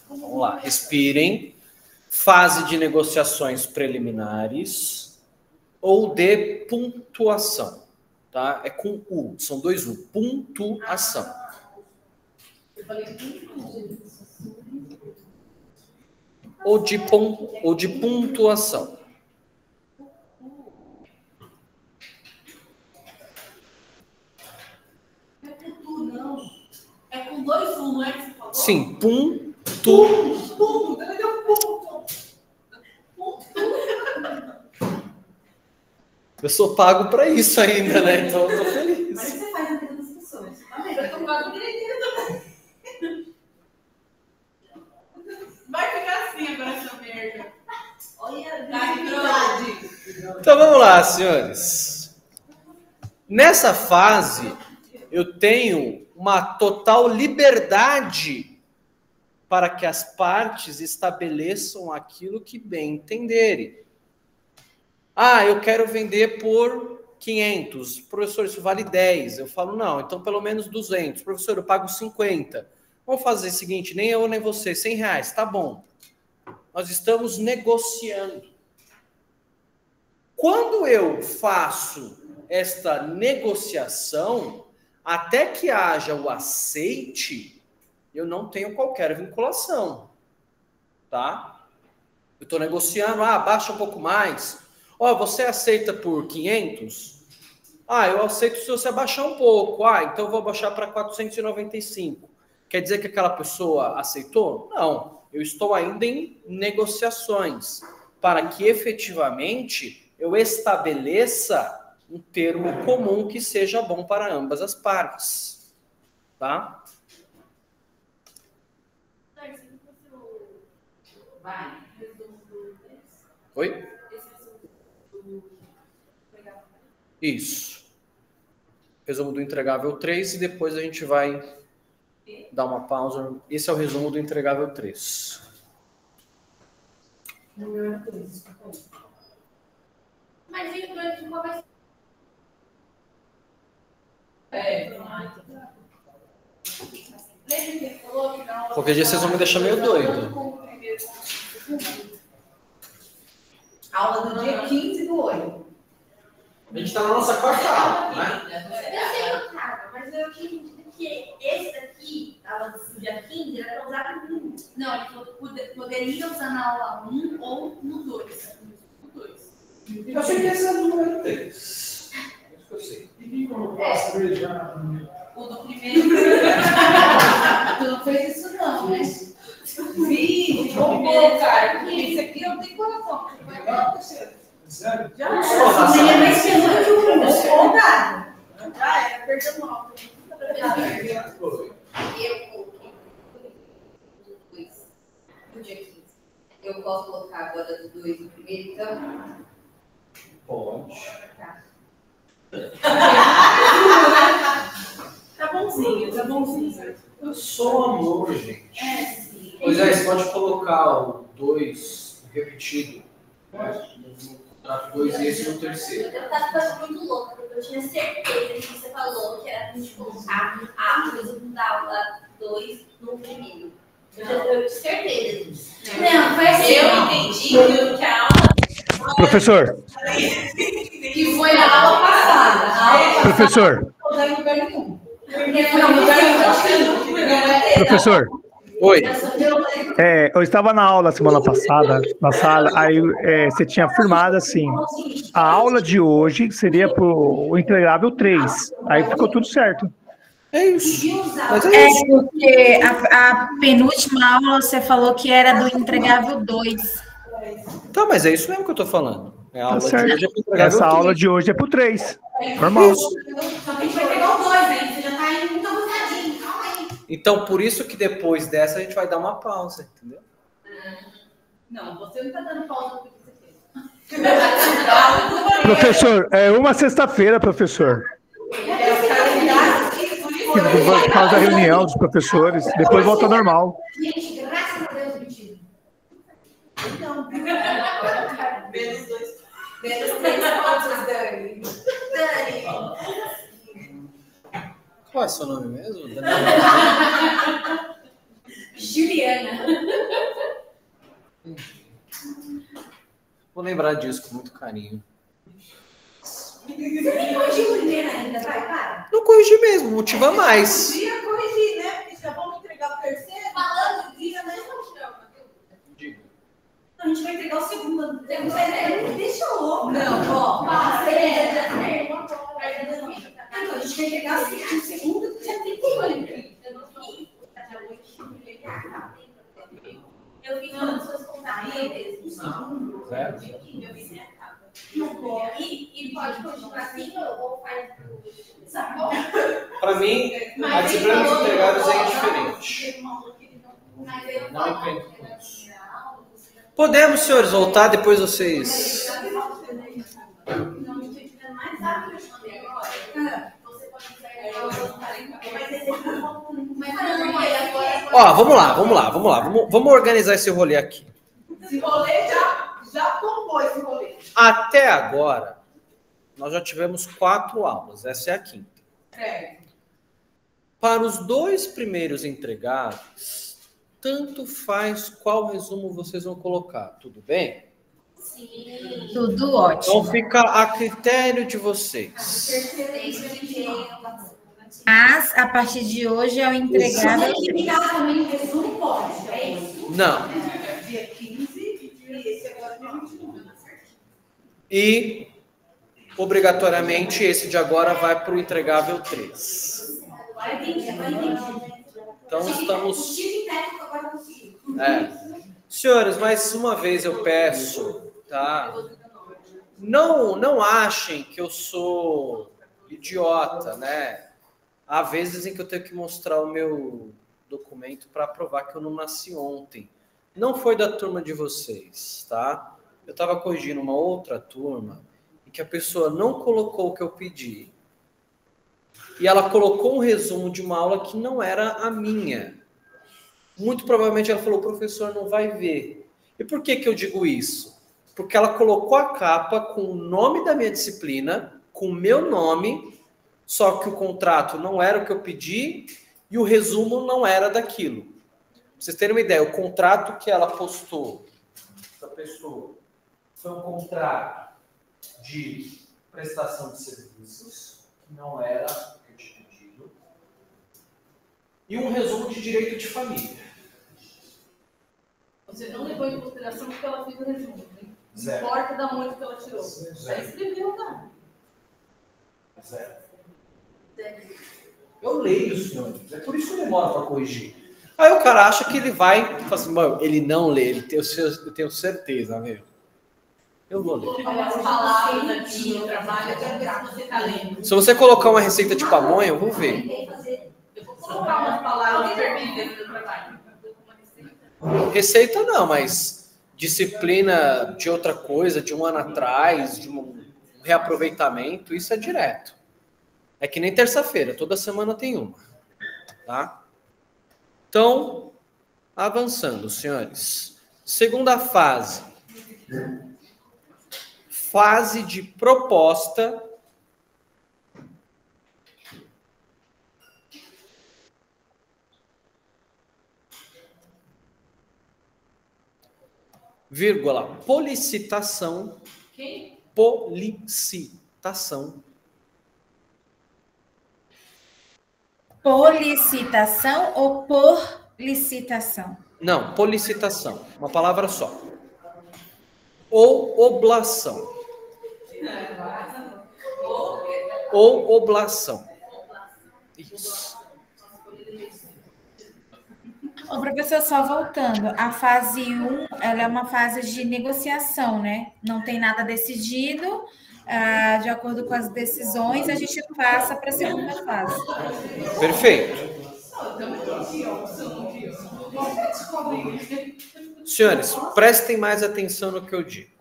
[SPEAKER 1] Vamos lá, respirem. Fase de negociações preliminares ou de pontuação, tá? É com U, são 2 U. Pontuação. Ou de pontuação.
[SPEAKER 2] É com 2 U, não é que você falou?
[SPEAKER 1] Sim, pontu. Eu sou pago para isso ainda, né? Então eu tô feliz.
[SPEAKER 2] Mas você faz a vida das pessoas. Eu tô pago direitinho também. Vai ficar assim agora essa merda. Olha a verdade.
[SPEAKER 1] Então vamos lá, senhores. Nessa fase, eu tenho uma total liberdade para que as partes estabeleçam aquilo que bem entenderem. Ah, eu quero vender por 500. Professor, isso vale 10. Eu falo, não, então pelo menos 200. Professor, eu pago 50. Vamos fazer o seguinte, nem eu nem você, R$100. Tá bom. Nós estamos negociando. Quando eu faço esta negociação, até que haja o aceite, eu não tenho qualquer vinculação. Tá? Eu estou negociando, baixa um pouco mais. Você aceita por 500? Eu aceito se você abaixar um pouco. Então eu vou abaixar para 495. Quer dizer que aquela pessoa aceitou? Não. Eu estou ainda em negociações para que efetivamente eu estabeleça um termo comum que seja bom para ambas as partes. Tá? Oi? Isso. Resumo do entregável 3 e depois a gente vai dar uma pausa. Esse é o resumo do entregável 3.
[SPEAKER 2] Mas e o 2 de qual vai ser? Lembra que ele falou que não?
[SPEAKER 1] Qualquer dia vocês vão me deixar meio doido.
[SPEAKER 3] Aula do dia 15 do 8.
[SPEAKER 1] A gente está na nossa quarta aula, né?
[SPEAKER 2] Eu sei que eu tava, mas eu tinha entendido que esse daqui, aula do dia 15, era pra usar no 1. Não, ele falou que poderia usar na aula 1 ou no 2. No 2.
[SPEAKER 1] Eu achei que esse era o número 3. Isso que eu sei.
[SPEAKER 2] O do primeiro. Tu não fez isso não, né?
[SPEAKER 3] Sim, roubou, cara. Esse aqui não tem coração. Vai lá,
[SPEAKER 4] Sério?
[SPEAKER 3] já é mais seguro que o roubou nada. Já era, perdeu mal.
[SPEAKER 2] Eu coloquei o 2 no dia 15. Eu posso colocar agora do 2 no primeiro, então?
[SPEAKER 1] Pode.
[SPEAKER 2] Tá.
[SPEAKER 1] Eu sou amor, gente. Pois é, você pode colocar o 2 repetido, né? No contrato 2 e esse no terceiro.
[SPEAKER 2] Eu tava ficando muito louca, porque eu tinha certeza que você falou que era pra gente colocar a coisa da aula 2 no primeiro. Eu tinha certeza disso. Não, foi assim. Eu entendi que a aula...
[SPEAKER 4] Professor.
[SPEAKER 3] Que foi a aula passada.
[SPEAKER 4] Professor.
[SPEAKER 3] Não dá em lugar nenhum.
[SPEAKER 4] Professor.
[SPEAKER 1] Oi.
[SPEAKER 4] Eu estava na aula semana passada, na sala, aí você tinha afirmado assim, a aula de hoje seria para o integrável 3. Aí ficou tudo certo.
[SPEAKER 1] É isso. Mas é isso.
[SPEAKER 7] Porque a penúltima aula você falou que era do entregável 2.
[SPEAKER 1] Tá, mas é isso mesmo que eu tô falando. A aula
[SPEAKER 4] certo.
[SPEAKER 1] de hoje é pro integrável
[SPEAKER 4] Essa
[SPEAKER 1] 3.
[SPEAKER 4] aula de hoje é para o 3. Normal.
[SPEAKER 2] Só que a gente vai pegar o 2, né? Você já tá indo muito abusadinho. Calma aí.
[SPEAKER 1] Então, por isso que depois dessa a gente vai dar uma pausa, entendeu?
[SPEAKER 3] Não, você não tá dando pausa porque você fez.
[SPEAKER 4] Professor, uma sexta-feira, professor. Por causa da reunião dos professores, depois volta ao normal.
[SPEAKER 2] Gente, graças a Deus, mentira.
[SPEAKER 3] Não. Menos 2. Menos 3 pontos, Dani.
[SPEAKER 1] Qual é o seu nome mesmo?
[SPEAKER 2] Juliana.
[SPEAKER 1] Vou lembrar disso com muito carinho.
[SPEAKER 2] Você nem corrigiu o primeiro ainda, vai, para.
[SPEAKER 1] Não corrigi mesmo, motiva mais.
[SPEAKER 3] Podia corrigir, né? Porque já vamos entregar o terceiro.
[SPEAKER 2] Falando disso, mas não chama.
[SPEAKER 1] Diga.
[SPEAKER 2] A gente vai entregar o segundo. Deixa eu louco.
[SPEAKER 3] Não, ó.
[SPEAKER 2] Então, a gente vai entregar o segundo que já tem que ir. Eu vi quando vocês contaram mesmo.
[SPEAKER 1] Certo?
[SPEAKER 2] Eu vi sem a capa. E pode continuar assim ou faz.
[SPEAKER 1] Para mim, a disciplina dos integrados é indiferente. Não entendo com isso. Podemos, senhores, voltar, depois vocês... Ó, vamos lá. Vamos organizar esse rolê aqui.
[SPEAKER 3] Esse rolê já tombou esse rolê.
[SPEAKER 1] Até agora, nós já tivemos 4 aulas. Essa é a 5ª. Para os 2 primeiros entregáveis, tanto faz qual resumo vocês vão colocar. Tudo bem?
[SPEAKER 2] Sim.
[SPEAKER 7] Tudo ótimo.
[SPEAKER 1] Então fica a critério de vocês.
[SPEAKER 7] Mas, a partir de hoje, é o entregável.
[SPEAKER 2] Se ligar também, resumo pode, é isso?
[SPEAKER 1] Não.
[SPEAKER 3] Dia 15 e esse agora dia 21.
[SPEAKER 1] E, obrigatoriamente, esse de agora vai para o entregável 3. Então, estamos... Senhores, mais uma vez eu peço, tá? Não achem que eu sou idiota, né? Há vezes em que eu tenho que mostrar o meu documento para provar que eu não nasci ontem. Não foi da turma de vocês, tá? Eu estava corrigindo uma outra turma em que a pessoa não colocou o que eu pedi. E ela colocou um resumo de uma aula que não era a minha. Muito provavelmente ela falou, professor, não vai ver. E por que eu digo isso? Porque ela colocou a capa com o nome da minha disciplina, com o meu nome, só que o contrato não era o que eu pedi e o resumo não era daquilo. Pra vocês terem uma ideia, o contrato que ela postou, essa pessoa, foi um contrato de prestação de serviços, que não era o que eu tinha pedido, e um resumo de direito de família.
[SPEAKER 3] Você não levou em consideração porque ela fez o resumo, né?
[SPEAKER 1] Zero.
[SPEAKER 3] Não importa da onde que ela tirou.
[SPEAKER 1] Zero.
[SPEAKER 3] Ela escreveu, cara.
[SPEAKER 1] Zero. Eu leio, senhores. É por isso que eu demoro para corrigir. Aí o cara acha que ele vai e fala assim, mano, ele não lê, eu tenho certeza, meu. Eu vou ler.
[SPEAKER 3] As palavras aqui no trabalho, você tá lendo.
[SPEAKER 1] Se você colocar uma receita de pamonha, eu vou ver.
[SPEAKER 3] Eu vou colocar umas palavras perdidas no trabalho.
[SPEAKER 1] Receita não, mas disciplina de outra coisa, de um ano atrás, de um reaproveitamento, isso é direto. É que nem terça-feira, toda semana tem uma. tá? Então, avançando, senhores. Segunda fase. Fase de proposta. Vírgula, policitação.
[SPEAKER 2] Quem?
[SPEAKER 1] Policitação.
[SPEAKER 7] Policitação ou por licitação?
[SPEAKER 1] Não, policitação. Uma palavra só. Ou oblação. Ou oblação. Isso.
[SPEAKER 7] Ô, professor, só voltando, a fase 1, ela é uma fase de negociação, né? Não tem nada decidido, de acordo com as decisões, a gente passa para a segunda fase.
[SPEAKER 1] Perfeito. Senhores, prestem mais atenção no que eu digo.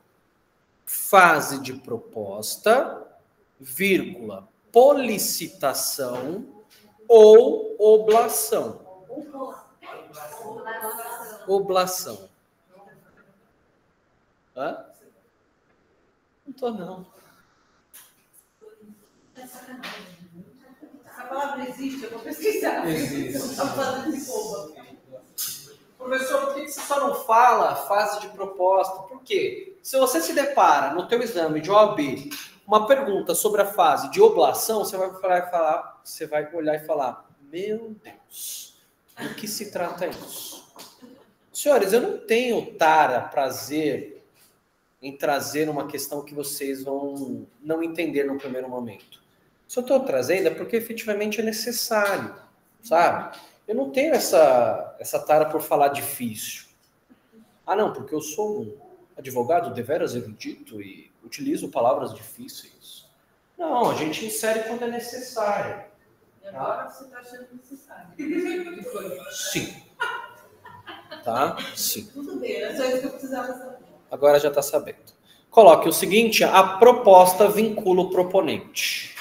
[SPEAKER 1] Fase de proposta, vírgula, policitação ou oblação. Oblação. Hã? Não tô, não.
[SPEAKER 3] Essa palavra existe, eu vou pesquisar.
[SPEAKER 1] Existe.
[SPEAKER 3] Estou falando de boba.
[SPEAKER 1] Professor, por que você só não fala fase de proposta? Por quê? Se você se depara no teu exame de OAB uma pergunta sobre a fase de oblação, você vai olhar e falar, meu Deus, do que se trata isso? Senhores, eu não tenho prazer em trazer uma questão que vocês vão não entender no primeiro momento. Se eu estou trazendo é porque efetivamente é necessário, sabe? Eu não tenho essa tara por falar difícil. Ah, não, porque eu sou um advogado deveras erudito e utilizo palavras difíceis. Não, a gente insere quando é necessário.
[SPEAKER 3] E agora você está achando necessário.
[SPEAKER 1] Sim. Tá? Sim.
[SPEAKER 3] Tudo bem, era só isso que eu precisava saber.
[SPEAKER 1] Agora já está sabendo. Coloque o seguinte, a proposta vincula o proponente.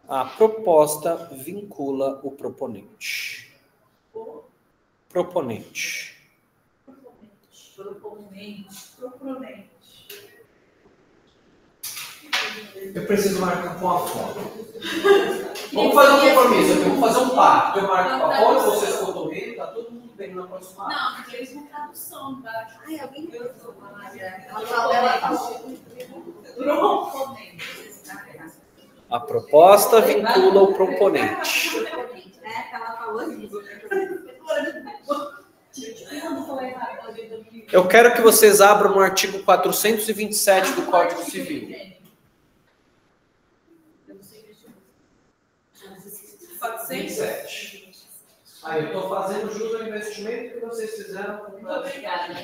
[SPEAKER 1] A proposta vincula o proponente. Proponente. Eu preciso marcar com a foto. Vamos fazer um compromisso aqui, vamos fazer um pacto. Eu marco com a foto, vocês cotovelo, tá todo mundo bem na próxima.
[SPEAKER 2] Não, porque eles vão tradução embaixo. Ai, alguém viu?
[SPEAKER 3] Ela falou.
[SPEAKER 1] A proposta vincula o proponente.
[SPEAKER 3] Ela falou isso.
[SPEAKER 1] Eu quero que vocês abram no artigo 427 do Código Civil. 427. Aí, eu estou fazendo jus ao investimento que vocês fizeram.
[SPEAKER 3] Muito obrigada.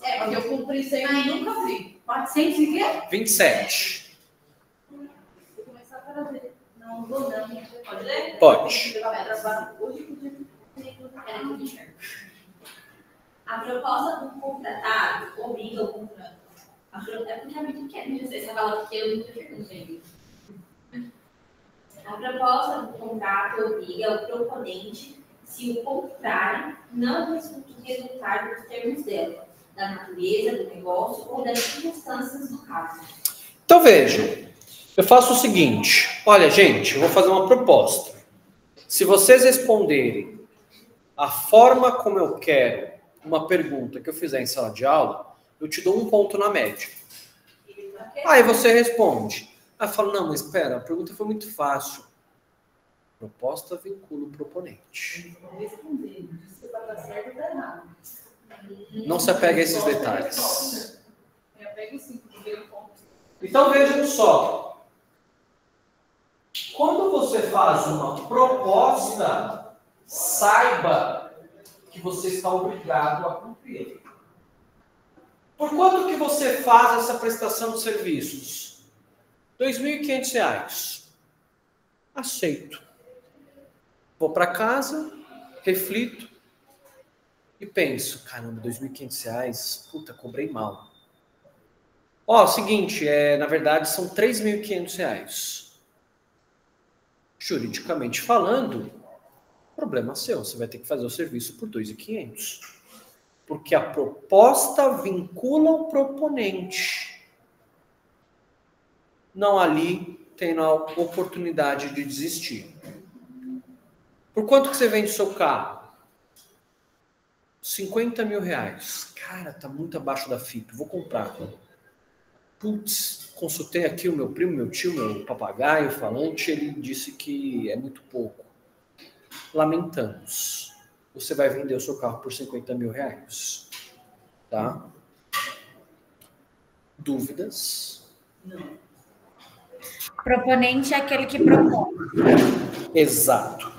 [SPEAKER 3] É, porque eu cumpri 100 e nunca vi. 400 e quê?
[SPEAKER 1] 27.
[SPEAKER 3] Vou começar a fazer. Não vou não. Pode ler?
[SPEAKER 1] Pode.
[SPEAKER 2] A proposta do contratado obriga o contrato. É porque é muito pequeno, não sei se você fala porque eu nunca perguntei. A proposta do contrato obriga o proponente, se o contrário não resultar dos termos dela, da natureza do negócio ou das circunstâncias do caso.
[SPEAKER 1] Então vejam, eu faço o seguinte, olha gente, eu vou fazer uma proposta. Se vocês responderem a forma como eu quero uma pergunta que eu fizer em sala de aula, eu te dou 1 ponto na média. Aí você responde. Aí eu falo, não, mas espera, a pergunta foi muito fácil. Proposta vincula o proponente. Não se apega a esses detalhes. Então vejam só. Quando você faz uma proposta, saiba que você está obrigado a cumprir. Por quanto que você faz essa prestação de serviços? R$ 2.500. Aceito. Vou para casa, reflito e penso, caramba, R$ 2.500, puta, cobrei mal. Ó, seguinte, na verdade são R$ 3.500. juridicamente falando, problema seu, você vai ter que fazer o serviço por 2.500. Porque a proposta vincula o proponente. Não ali tem a oportunidade de desistir. Por quanto que você vende o seu carro? 50 mil reais. Cara, tá muito abaixo da FIP, vou comprar. Putz, consultei aqui o meu primo, meu tio, meu papagaio falante, ele disse que é muito pouco. Lamentamos. Você vai vender o seu carro por 50 mil reais. Tá? Dúvidas?
[SPEAKER 2] Não.
[SPEAKER 7] Proponente é aquele que propõe.
[SPEAKER 1] Exato.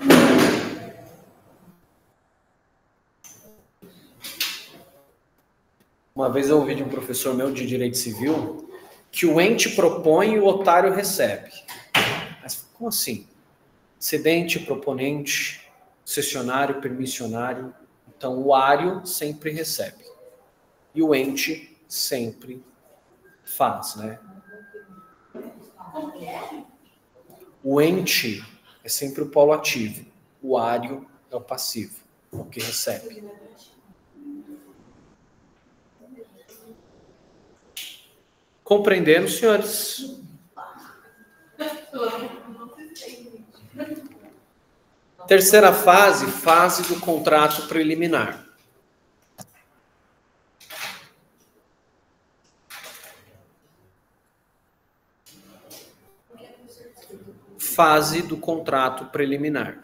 [SPEAKER 1] Uma vez eu ouvi de um professor meu de Direito Civil que o ente propõe e o otário recebe. Mas como assim? Cedente, proponente, cessionário, permissionário. Então, o ário sempre recebe. E o ente sempre faz, né? O ente é sempre o polo ativo. O ário é o passivo, o que recebe. Compreendendo, senhores? Terceira fase, fase do contrato preliminar. Fase do contrato preliminar.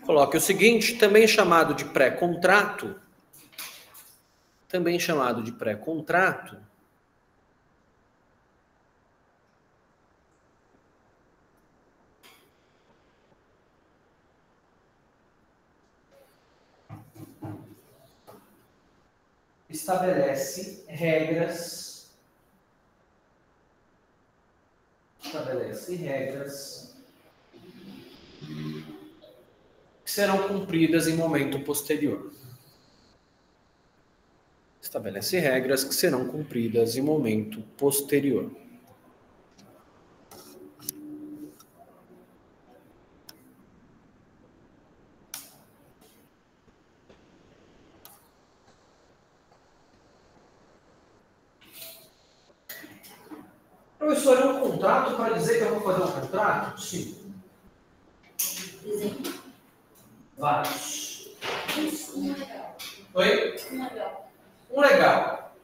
[SPEAKER 1] Coloque o seguinte, também chamado de pré-contrato, estabelece regras que serão cumpridas em momento posterior. Estabelece regras que serão cumpridas em momento posterior. Professor, é um contrato para dizer que eu vou fazer um contrato? Sim.
[SPEAKER 2] Exemplo.
[SPEAKER 1] Vários.
[SPEAKER 2] Um legal.
[SPEAKER 1] Oi?
[SPEAKER 2] Um legal.
[SPEAKER 1] Um legal.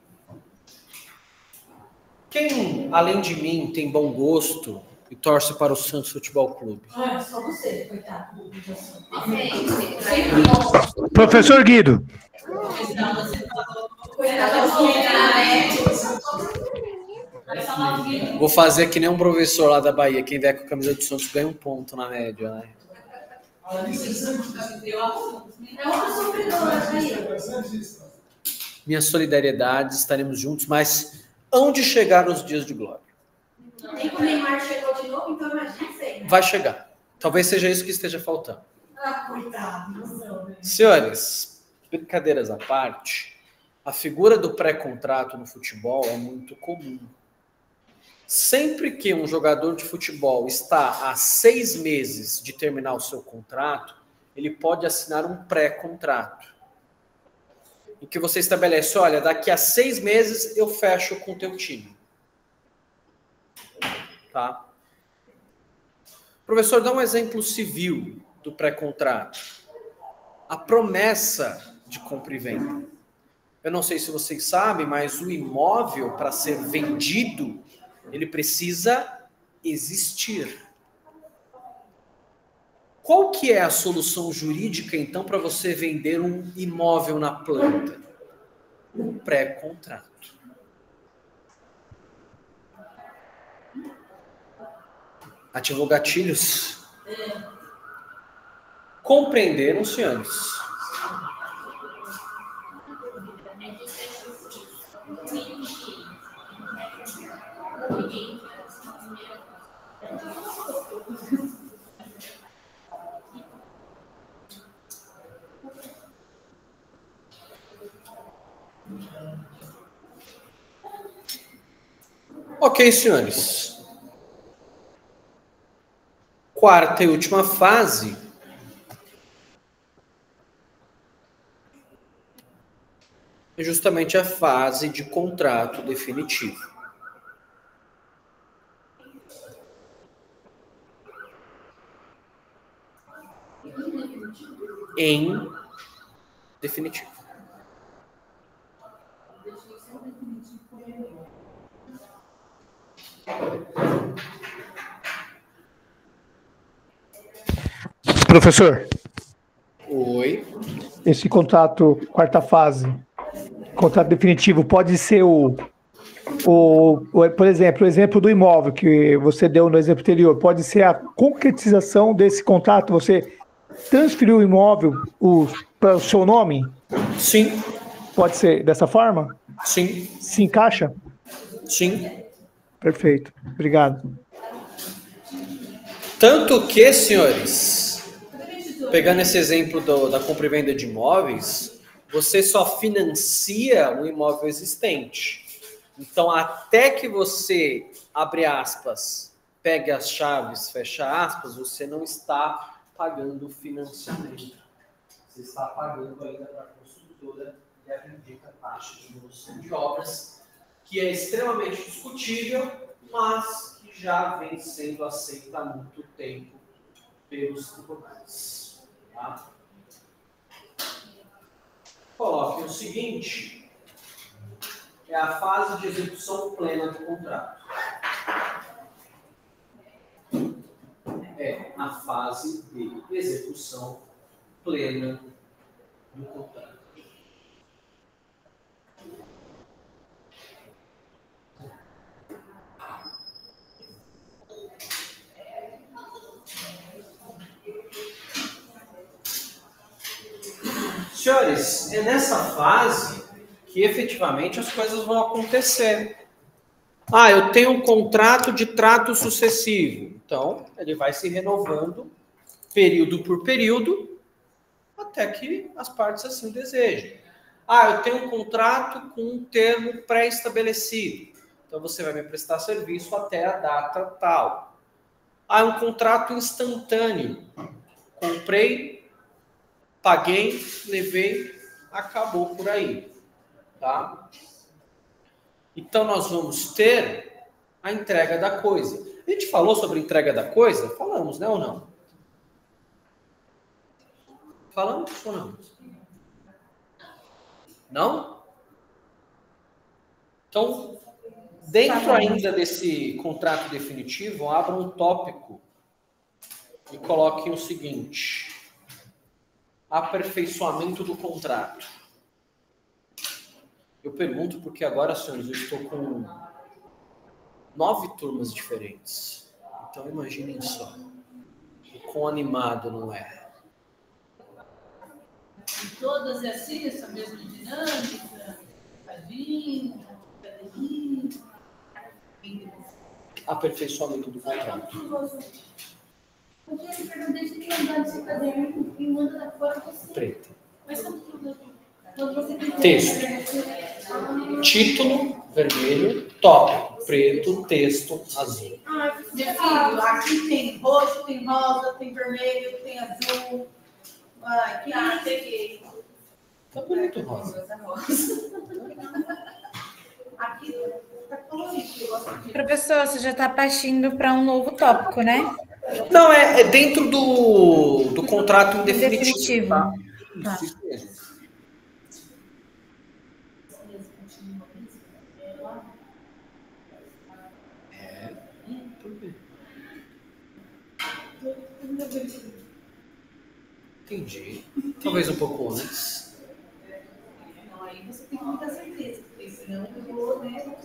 [SPEAKER 1] Quem, além de mim, tem bom gosto e torce para o Santos Futebol Clube?
[SPEAKER 2] Ah, só você, coitado.
[SPEAKER 4] Professor Guido.
[SPEAKER 1] Vou fazer que nem um professor lá da Bahia. Quem vier com a camisa do Santos ganha um ponto na média, né? Minha solidariedade, estaremos juntos, mas hão de chegar os dias de glória.
[SPEAKER 2] Nem o Neymar chegou de novo, então imagina isso aí, né?
[SPEAKER 1] Vai chegar. Talvez seja isso que esteja faltando.
[SPEAKER 2] Ah, coitado, não, né?
[SPEAKER 1] Senhores, brincadeiras à parte, a figura do pré-contrato no futebol é muito comum. Sempre que um jogador de futebol está a 6 meses de terminar o seu contrato, ele pode assinar um pré-contrato. Em que você estabelece, olha, daqui a 6 meses eu fecho com o teu time. Tá? Professor, dá um exemplo civil do pré-contrato. A promessa de compra e venda. Eu não sei se vocês sabem, mas o imóvel, para ser vendido, ele precisa existir. Qual que é a solução jurídica, então, para você vender um imóvel na planta? Um pré-contrato. Ativou gatilhos? Compreenderam, senhores? Ok, senhores. Quarta e última fase é justamente a fase de contrato definitivo. Em definitivo.
[SPEAKER 4] Professor,
[SPEAKER 1] Oi.
[SPEAKER 4] esse contrato, quarta fase, contrato definitivo, pode ser por exemplo, o exemplo do imóvel que você deu no exemplo anterior, pode ser a concretização desse contrato, você transferiu o imóvel para o seu nome?
[SPEAKER 1] Sim.
[SPEAKER 4] Pode ser dessa forma?
[SPEAKER 1] Sim.
[SPEAKER 4] Se encaixa?
[SPEAKER 1] Sim.
[SPEAKER 4] Perfeito. Obrigado.
[SPEAKER 1] Tanto que, senhores, pegando esse exemplo da compra e venda de imóveis, você só financia o imóvel existente. Então, até que você, abre aspas, pegue as chaves, fecha aspas, você não está pagando o financiamento. Você está pagando ainda para a construtora e a bendita taxa de evolução de obras, que é extremamente discutível, mas que já vem sendo aceita há muito tempo pelos tribunais. Tá? Coloque o seguinte, é a fase de execução plena do contrato. É a fase de execução plena do contrato. Senhores, é nessa fase que efetivamente as coisas vão acontecer. Ah, eu tenho um contrato de trato sucessivo. Então, ele vai se renovando período por período até que as partes assim desejem. Ah, eu tenho um contrato com um termo pré-estabelecido. Então, você vai me prestar serviço até a data tal. Ah, um contrato instantâneo. Comprei, paguei, levei, acabou por aí. Tá? Então, nós vamos ter a entrega da coisa. A gente falou sobre a entrega da coisa? Falamos, né ou não? Falamos ou não? Não? Então, dentro ainda desse contrato definitivo, abra um tópico e coloquem o seguinte: aperfeiçoamento do contrato. Eu pergunto porque agora, senhores, eu estou com 9 turmas diferentes. Então, imaginem só. O quão animado não é.
[SPEAKER 3] E todas é assim, essa mesma dinâmica, fadinho, cadelinho.
[SPEAKER 1] Aperfeiçoamento do contrato.
[SPEAKER 2] Porque eu perguntei se tem andar desse caderno e manda da fora você.
[SPEAKER 1] Preto.
[SPEAKER 2] Mas quando você tem
[SPEAKER 1] Texto. Título, vermelho. Tópico, preto. Texto, azul.
[SPEAKER 3] Ah, meu filho, aqui tem roxo, tem rosa, tem vermelho, tem azul. Ai, que peguei.
[SPEAKER 1] Tá bonito, rosa.
[SPEAKER 3] Aqui tá colorido.
[SPEAKER 7] Professor, você já está partindo para um novo tópico, né?
[SPEAKER 1] Não, é dentro do contrato definitivo. Tá?
[SPEAKER 7] Tá.
[SPEAKER 1] Isso mesmo. Entendi. Talvez um pouco antes.
[SPEAKER 3] Não, aí você tem muita certeza, porque senão eu vou, né?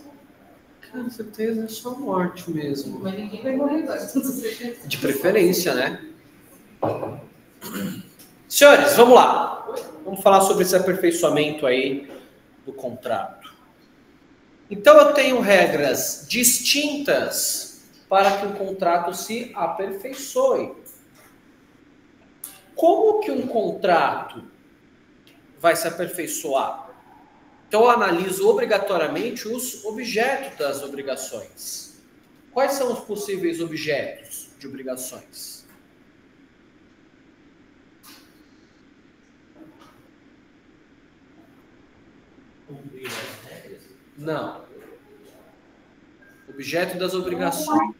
[SPEAKER 1] Com certeza é só morte mesmo.
[SPEAKER 3] Mas ninguém vai morrer agora, com certeza.
[SPEAKER 1] De preferência, né? Senhores, vamos lá. Vamos falar sobre esse aperfeiçoamento aí do contrato. Então, eu tenho regras distintas para que um contrato se aperfeiçoe. Como que um contrato vai se aperfeiçoar? Então, eu analiso obrigatoriamente os objetos das obrigações. Quais são os possíveis objetos de obrigações? Não. Objeto das obrigações.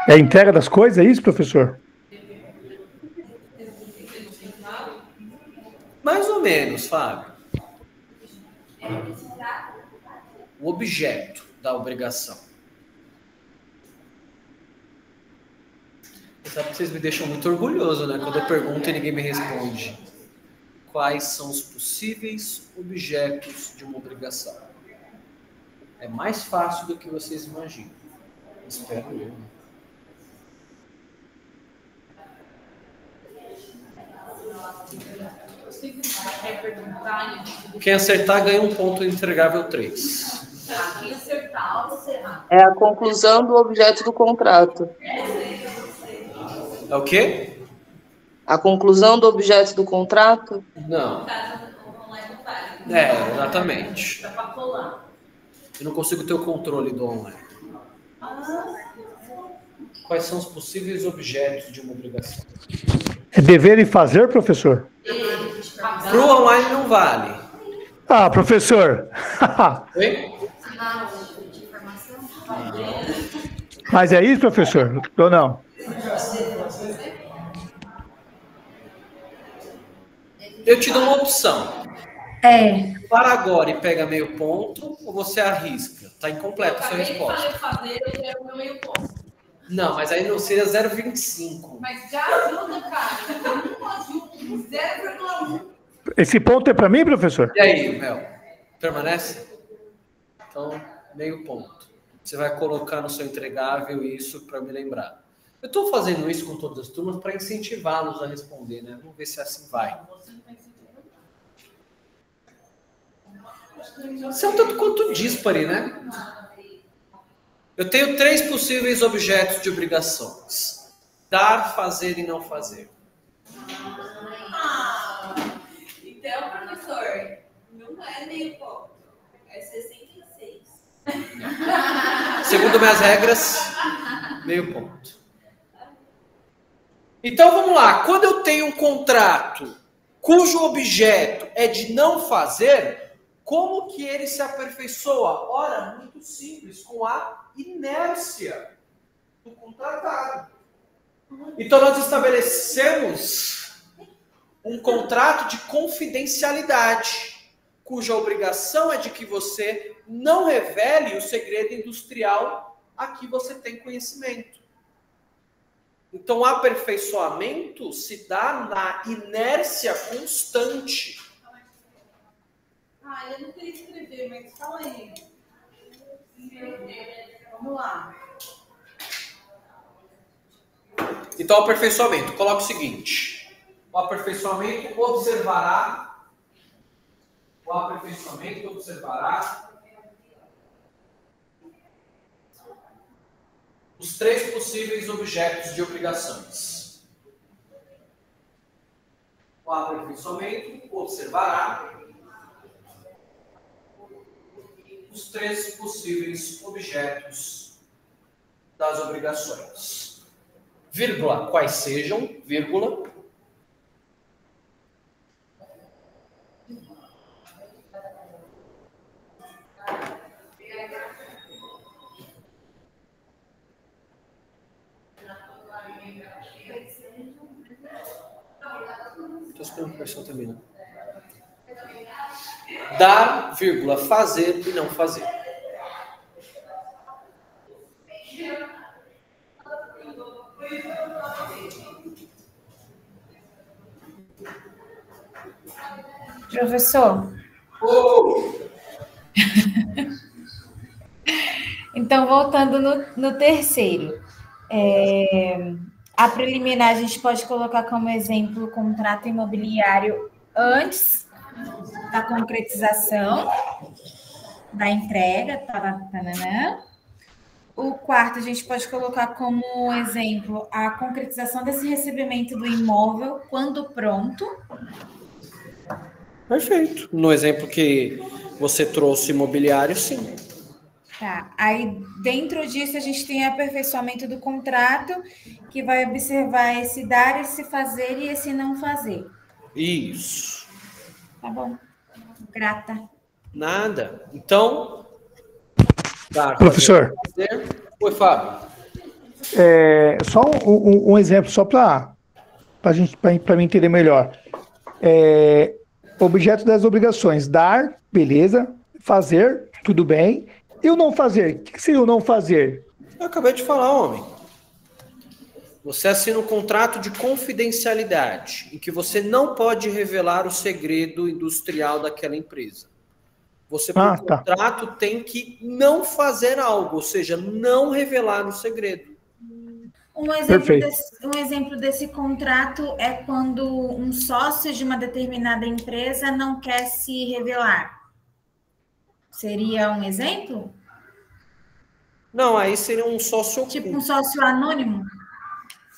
[SPEAKER 4] É a entrega das coisas, é isso, professor?
[SPEAKER 1] Mais ou menos, Fábio. O objeto da obrigação. Sabe que vocês me deixam muito orgulhoso, né? Quando eu pergunto e ninguém me responde. Quais são os possíveis objetos de uma obrigação? É mais fácil do que vocês imaginam. Espero eu. Quem acertar ganha um ponto entregável 3.
[SPEAKER 2] Quem acertar, você errar.
[SPEAKER 5] É a conclusão do objeto do contrato.
[SPEAKER 1] É o quê?
[SPEAKER 5] A conclusão do objeto do contrato?
[SPEAKER 1] Não. É, exatamente.
[SPEAKER 2] Dá pra colar.
[SPEAKER 1] Eu não consigo ter o controle do online. Quais são os possíveis objetos de uma obrigação?
[SPEAKER 4] É dever e fazer, professor?
[SPEAKER 1] Para o online não vale.
[SPEAKER 4] Ah, professor.
[SPEAKER 1] Oi?
[SPEAKER 4] Mas é isso, professor? Ou não?
[SPEAKER 1] Eu te dou uma opção. Para agora e pega meio ponto, ou você arrisca? Está incompleta a sua resposta.
[SPEAKER 2] Fazer, eu quero meu meio ponto.
[SPEAKER 1] Não, mas aí não seria 0,25.
[SPEAKER 2] Mas já ajuda, cara. Não ajuda. 0,1.
[SPEAKER 4] Esse ponto é para mim, professor?
[SPEAKER 1] E aí, Mel? Permanece? Então, meio ponto. Você vai colocar no seu entregável isso para me lembrar. Eu estou fazendo isso com todas as turmas para incentivá-los a responder, né? Vamos ver se assim vai. Você é um tanto quanto díspare, né? Eu tenho 3 possíveis objetos de obrigações. Dar, fazer e não fazer.
[SPEAKER 2] Então, professor, não é meio ponto. É 66.
[SPEAKER 1] Segundo minhas regras, meio ponto. Então, vamos lá. Quando eu tenho um contrato cujo objeto é de não fazer, como que ele se aperfeiçoa? Ora, muito simples, com a inércia do contratado. Então, nós estabelecemos um contrato de confidencialidade, cuja obrigação é de que você não revele o segredo industrial a que você tem conhecimento. Então, o aperfeiçoamento se dá na inércia constante.
[SPEAKER 3] Eu não queria escrever, mas fala aí. Vamos lá.
[SPEAKER 1] Então, o aperfeiçoamento. Coloca o seguinte. O aperfeiçoamento observará os 3 possíveis objetos de obrigações. O aperfeiçoamento observará os 3 possíveis objetos das obrigações. Vírgula, quais sejam, vírgula. Estou esperando a versão terminar. Dar, vírgula, fazer e não fazer.
[SPEAKER 7] Professor? Então, voltando no terceiro. A preliminar, a gente pode colocar como exemplo o contrato imobiliário antes da concretização, da entrega. Taranã. O quarto, a gente pode colocar como exemplo a concretização desse recebimento do imóvel quando pronto.
[SPEAKER 1] Perfeito. No exemplo que você trouxe imobiliário, sim.
[SPEAKER 7] Tá. Aí, dentro disso, a gente tem aperfeiçoamento do contrato, que vai observar esse dar, esse fazer e esse não fazer.
[SPEAKER 1] Isso.
[SPEAKER 7] Tá bom. Grata.
[SPEAKER 1] Nada. Então, dar,
[SPEAKER 4] Professor,
[SPEAKER 1] fazer. Oi, Fábio.
[SPEAKER 4] só um exemplo, só para mim entender melhor. Objeto das obrigações. Dar, beleza. Fazer, tudo bem. E o não fazer? O que seria o não fazer?
[SPEAKER 1] Eu acabei de falar, homem. Você assina um contrato de confidencialidade, em que você não pode revelar o segredo industrial daquela empresa. Você, por contrato, tem que não fazer algo, ou seja, não revelar o segredo.
[SPEAKER 7] Um exemplo desse contrato é quando um sócio de uma determinada empresa não quer se revelar. Seria um exemplo?
[SPEAKER 1] Não, aí seria um sócio oculto.
[SPEAKER 7] Tipo um sócio anônimo?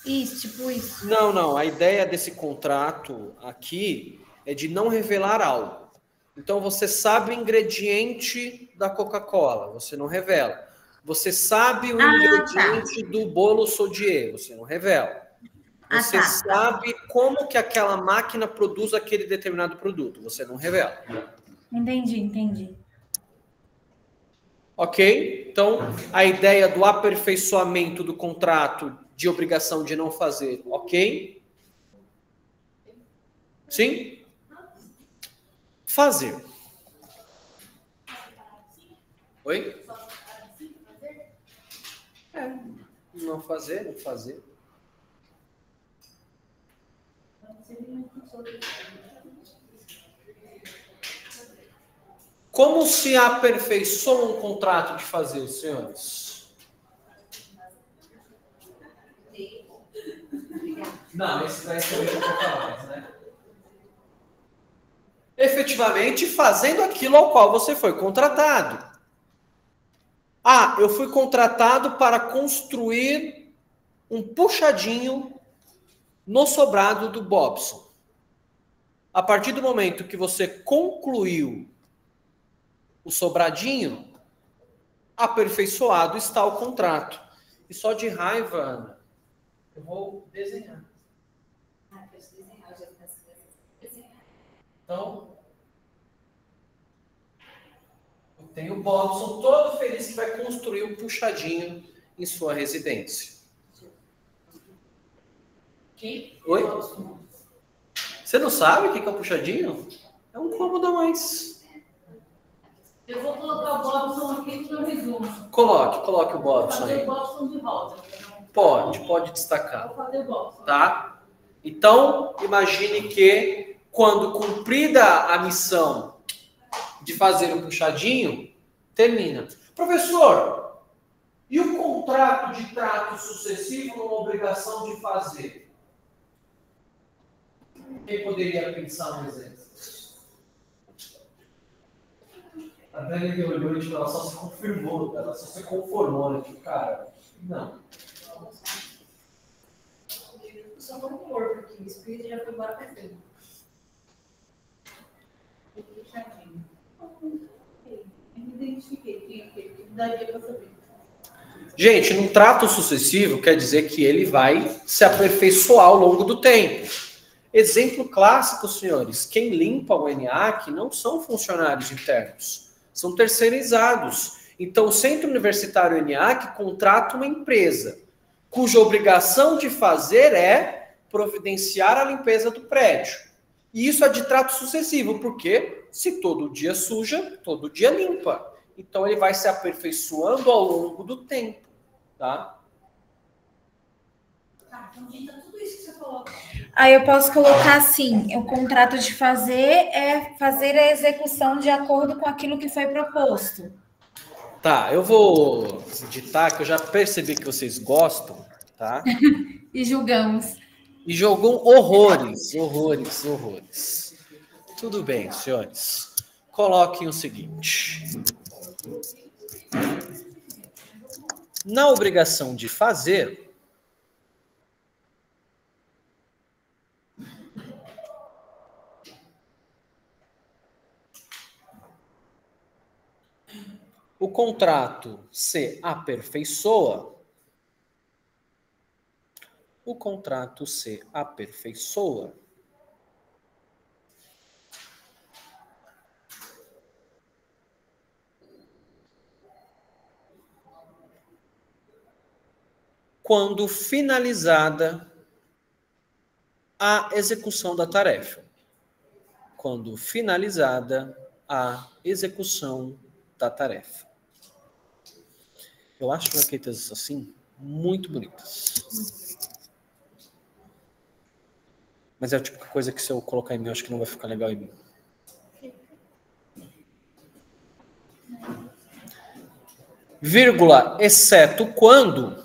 [SPEAKER 7] Isso, tipo isso.
[SPEAKER 1] Não. A ideia desse contrato aqui é de não revelar algo. Então, você sabe o ingrediente da Coca-Cola, você não revela. Você sabe o ingrediente do bolo Sodier, você não revela. Você sabe como que aquela máquina produz aquele determinado produto, você não revela.
[SPEAKER 7] Entendi.
[SPEAKER 1] Ok? Então, a ideia do aperfeiçoamento do contrato de obrigação de não fazer, ok? Sim? Fazer. Oi? Não fazer. Como se aperfeiçoa um contrato de fazer, senhores? Não, esse vai ser o que né? Efetivamente fazendo aquilo ao qual você foi contratado. Eu fui contratado para construir um puxadinho no sobrado do Bobson. A partir do momento que você concluiu o sobradinho, aperfeiçoado está o contrato. E só de raiva, Ana, eu vou desenhar. Então, eu tenho o Bobson todo feliz que vai construir um puxadinho em sua residência. Oi? Você não sabe o que é o puxadinho? É um cômodo a mais.
[SPEAKER 2] Eu vou colocar o Bobson aqui no resumo.
[SPEAKER 1] Coloque o Bobson aí.
[SPEAKER 2] Vou fazer o Bobson de volta.
[SPEAKER 1] Pode destacar.
[SPEAKER 2] Vou fazer o Bobson.
[SPEAKER 1] Tá? Então, imagine que quando cumprida a missão de fazer o puxadinho, termina. Professor, e o contrato de trato sucessivo numa obrigação de fazer? Quem poderia pensar um exemplo? A Dani que olhou e ela só se confirmou, ela só se conformou, né? Tipo, cara, não.
[SPEAKER 2] Só vou pôr, porque o espírito já foi embora para frente. Eu me identifiquei, que daria para saber.
[SPEAKER 1] Gente, num trato sucessivo quer dizer que ele vai se aperfeiçoar ao longo do tempo. Exemplo clássico, senhores, quem limpa o ENIAC não são funcionários internos, são terceirizados. Então, o Centro Universitário ENIAC contrata uma empresa, cuja obrigação de fazer é providenciar a limpeza do prédio. E isso é de trato sucessivo, porque se todo dia suja, todo dia limpa. Então, ele vai se aperfeiçoando ao longo do tempo, tá?
[SPEAKER 2] Então, dita tudo isso que você falou.
[SPEAKER 7] Aí eu posso colocar assim, o contrato de fazer é fazer a execução de acordo com aquilo que foi proposto.
[SPEAKER 1] Tá, eu vou ditar que eu já percebi que vocês gostam, tá?
[SPEAKER 7] E julgamos.
[SPEAKER 1] E jogam horrores. Tudo bem, senhores. Coloquem o seguinte. Na obrigação de fazer, O contrato se aperfeiçoa. O contrato se aperfeiçoa. Quando finalizada a execução da tarefa. Quando finalizada a execução da tarefa. Eu acho jaquetas assim muito bonitas. Mas é o tipo de coisa que se eu colocar em mim, eu acho que não vai ficar legal em mim. Vírgula, exceto quando...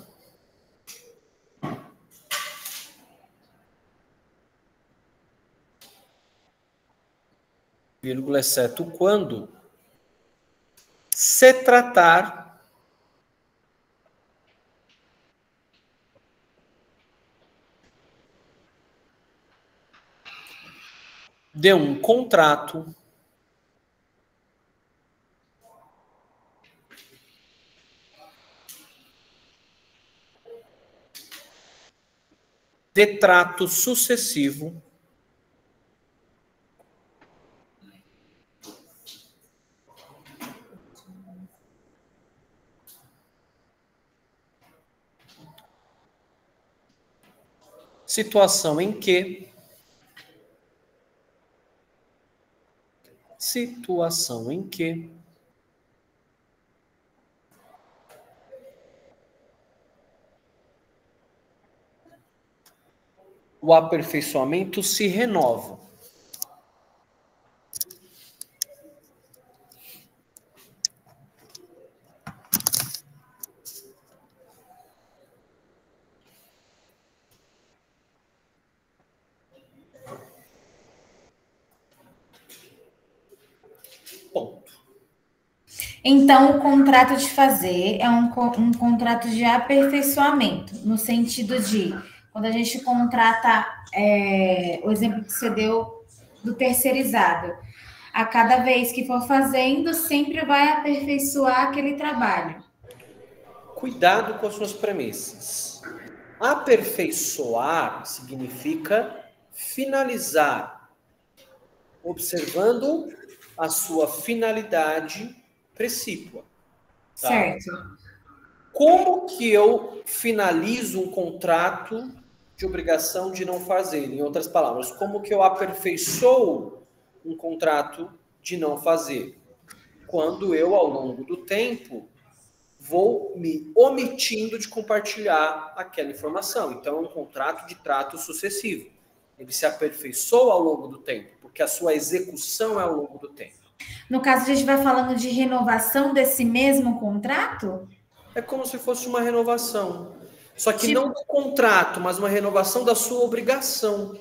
[SPEAKER 1] Vírgula, exceto quando se tratar de um contrato de trato sucessivo situação em que o aperfeiçoamento se renova. Ponto.
[SPEAKER 7] Então, o contrato de fazer é um contrato de aperfeiçoamento, no sentido de, quando a gente contrata, o exemplo que você deu do terceirizado, a cada vez que for fazendo, sempre vai aperfeiçoar aquele trabalho.
[SPEAKER 1] Cuidado com as suas premissas. Aperfeiçoar significa finalizar, observando a sua finalidade precípua. Tá?
[SPEAKER 7] Certo.
[SPEAKER 1] Como que eu finalizo um contrato de obrigação de não fazer? Em outras palavras, como que eu aperfeiçoo um contrato de não fazer? Quando eu, ao longo do tempo, vou me omitindo de compartilhar aquela informação. Então, é um contrato de trato sucessivo. Ele se aperfeiçoa ao longo do tempo, porque a sua execução é ao longo do tempo.
[SPEAKER 7] No caso, a gente vai falando de renovação desse mesmo contrato?
[SPEAKER 1] É como se fosse uma renovação. Só que não do contrato, mas uma renovação da sua obrigação.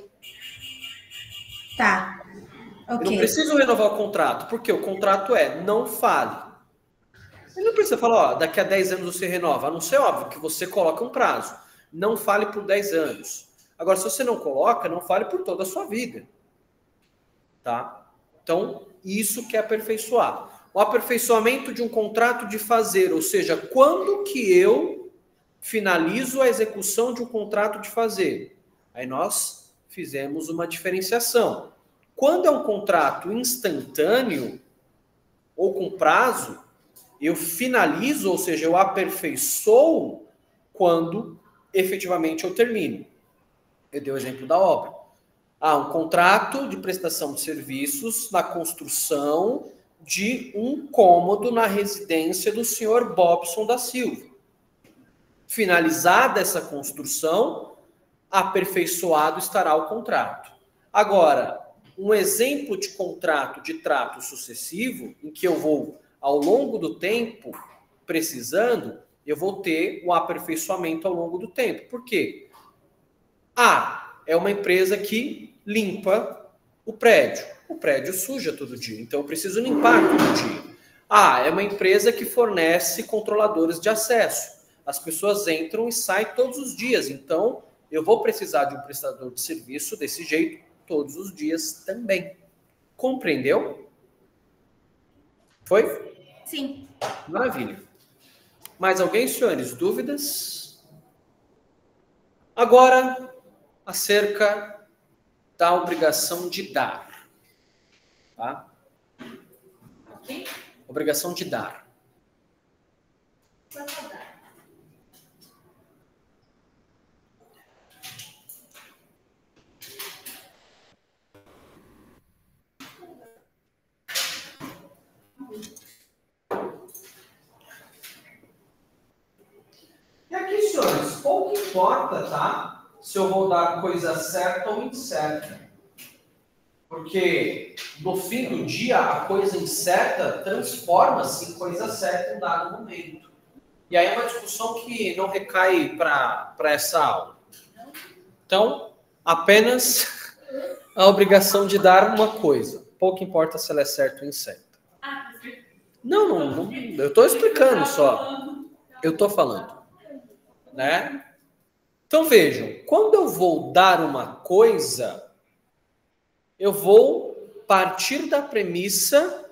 [SPEAKER 7] Tá.
[SPEAKER 1] Eu não preciso renovar o contrato, porque o contrato é não fale. Ele não precisa falar, ó, daqui a 10 anos você renova. A não ser, óbvio, que você coloca um prazo. Não fale por 10 anos. Agora, se você não coloca, não fale por toda a sua vida. Tá? Então, isso que é aperfeiçoar. O aperfeiçoamento de um contrato de fazer, ou seja, quando que eu finalizo a execução de um contrato de fazer? Aí nós fizemos uma diferenciação. Quando é um contrato instantâneo ou com prazo, eu finalizo, ou seja, eu aperfeiçoo quando efetivamente eu termino. Eu dei o exemplo da obra. Um contrato de prestação de serviços na construção de um cômodo na residência do senhor Bobson da Silva. Finalizada essa construção, aperfeiçoado estará o contrato. Agora, um exemplo de contrato de trato sucessivo, em que eu vou, ao longo do tempo, precisando, eu vou ter um aperfeiçoamento ao longo do tempo. Por quê? É uma empresa que limpa o prédio. O prédio suja todo dia, então eu preciso limpar todo dia. É uma empresa que fornece controladores de acesso. As pessoas entram e saem todos os dias, então eu vou precisar de um prestador de serviço desse jeito todos os dias também. Compreendeu? Foi?
[SPEAKER 7] Sim.
[SPEAKER 1] Maravilha. Mais alguém, senhores? Dúvidas? Agora, acerca da obrigação de dar. Tá? Obrigação de dar. E aqui, senhores, pouco importa, tá? Se eu vou dar coisa certa ou incerta. Porque, no fim do dia, a coisa incerta transforma-se em coisa certa em um dado momento. E aí é uma discussão que não recai para essa aula. Então, apenas a obrigação de dar uma coisa. Pouco importa se ela é certa ou incerta. Não, eu estou explicando só. Eu estou falando. Né? Então, vejam. Quando eu vou dar uma coisa, eu vou partir da premissa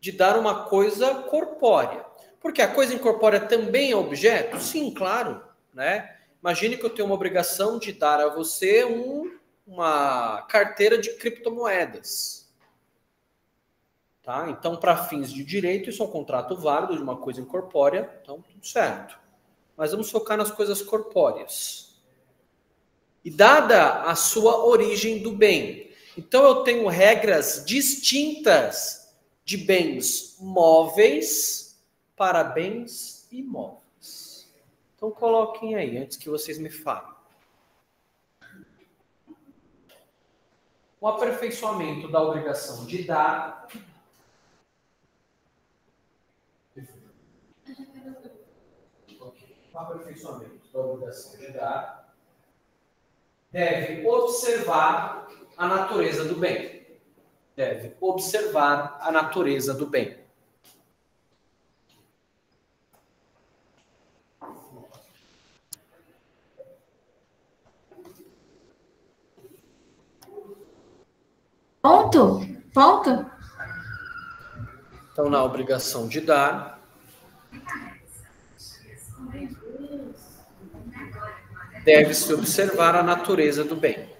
[SPEAKER 1] de dar uma coisa corpórea. Porque a coisa incorpórea também é objeto? Sim, claro. Né? Imagine que eu tenho uma obrigação de dar a você uma carteira de criptomoedas. Tá? Então, para fins de direito, isso é um contrato válido de uma coisa incorpórea. Então, tudo certo. Mas vamos focar nas coisas corpóreas. E dada a sua origem do bem, então eu tenho regras distintas de bens móveis para bens imóveis. Então coloquem aí, antes que vocês me falem. O aperfeiçoamento da obrigação de dar. O aperfeiçoamento da obrigação de dar deve observar a natureza do bem. Deve observar a natureza do bem.
[SPEAKER 7] Ponto?
[SPEAKER 1] Então, na obrigação de dar, deve-se observar a natureza do bem.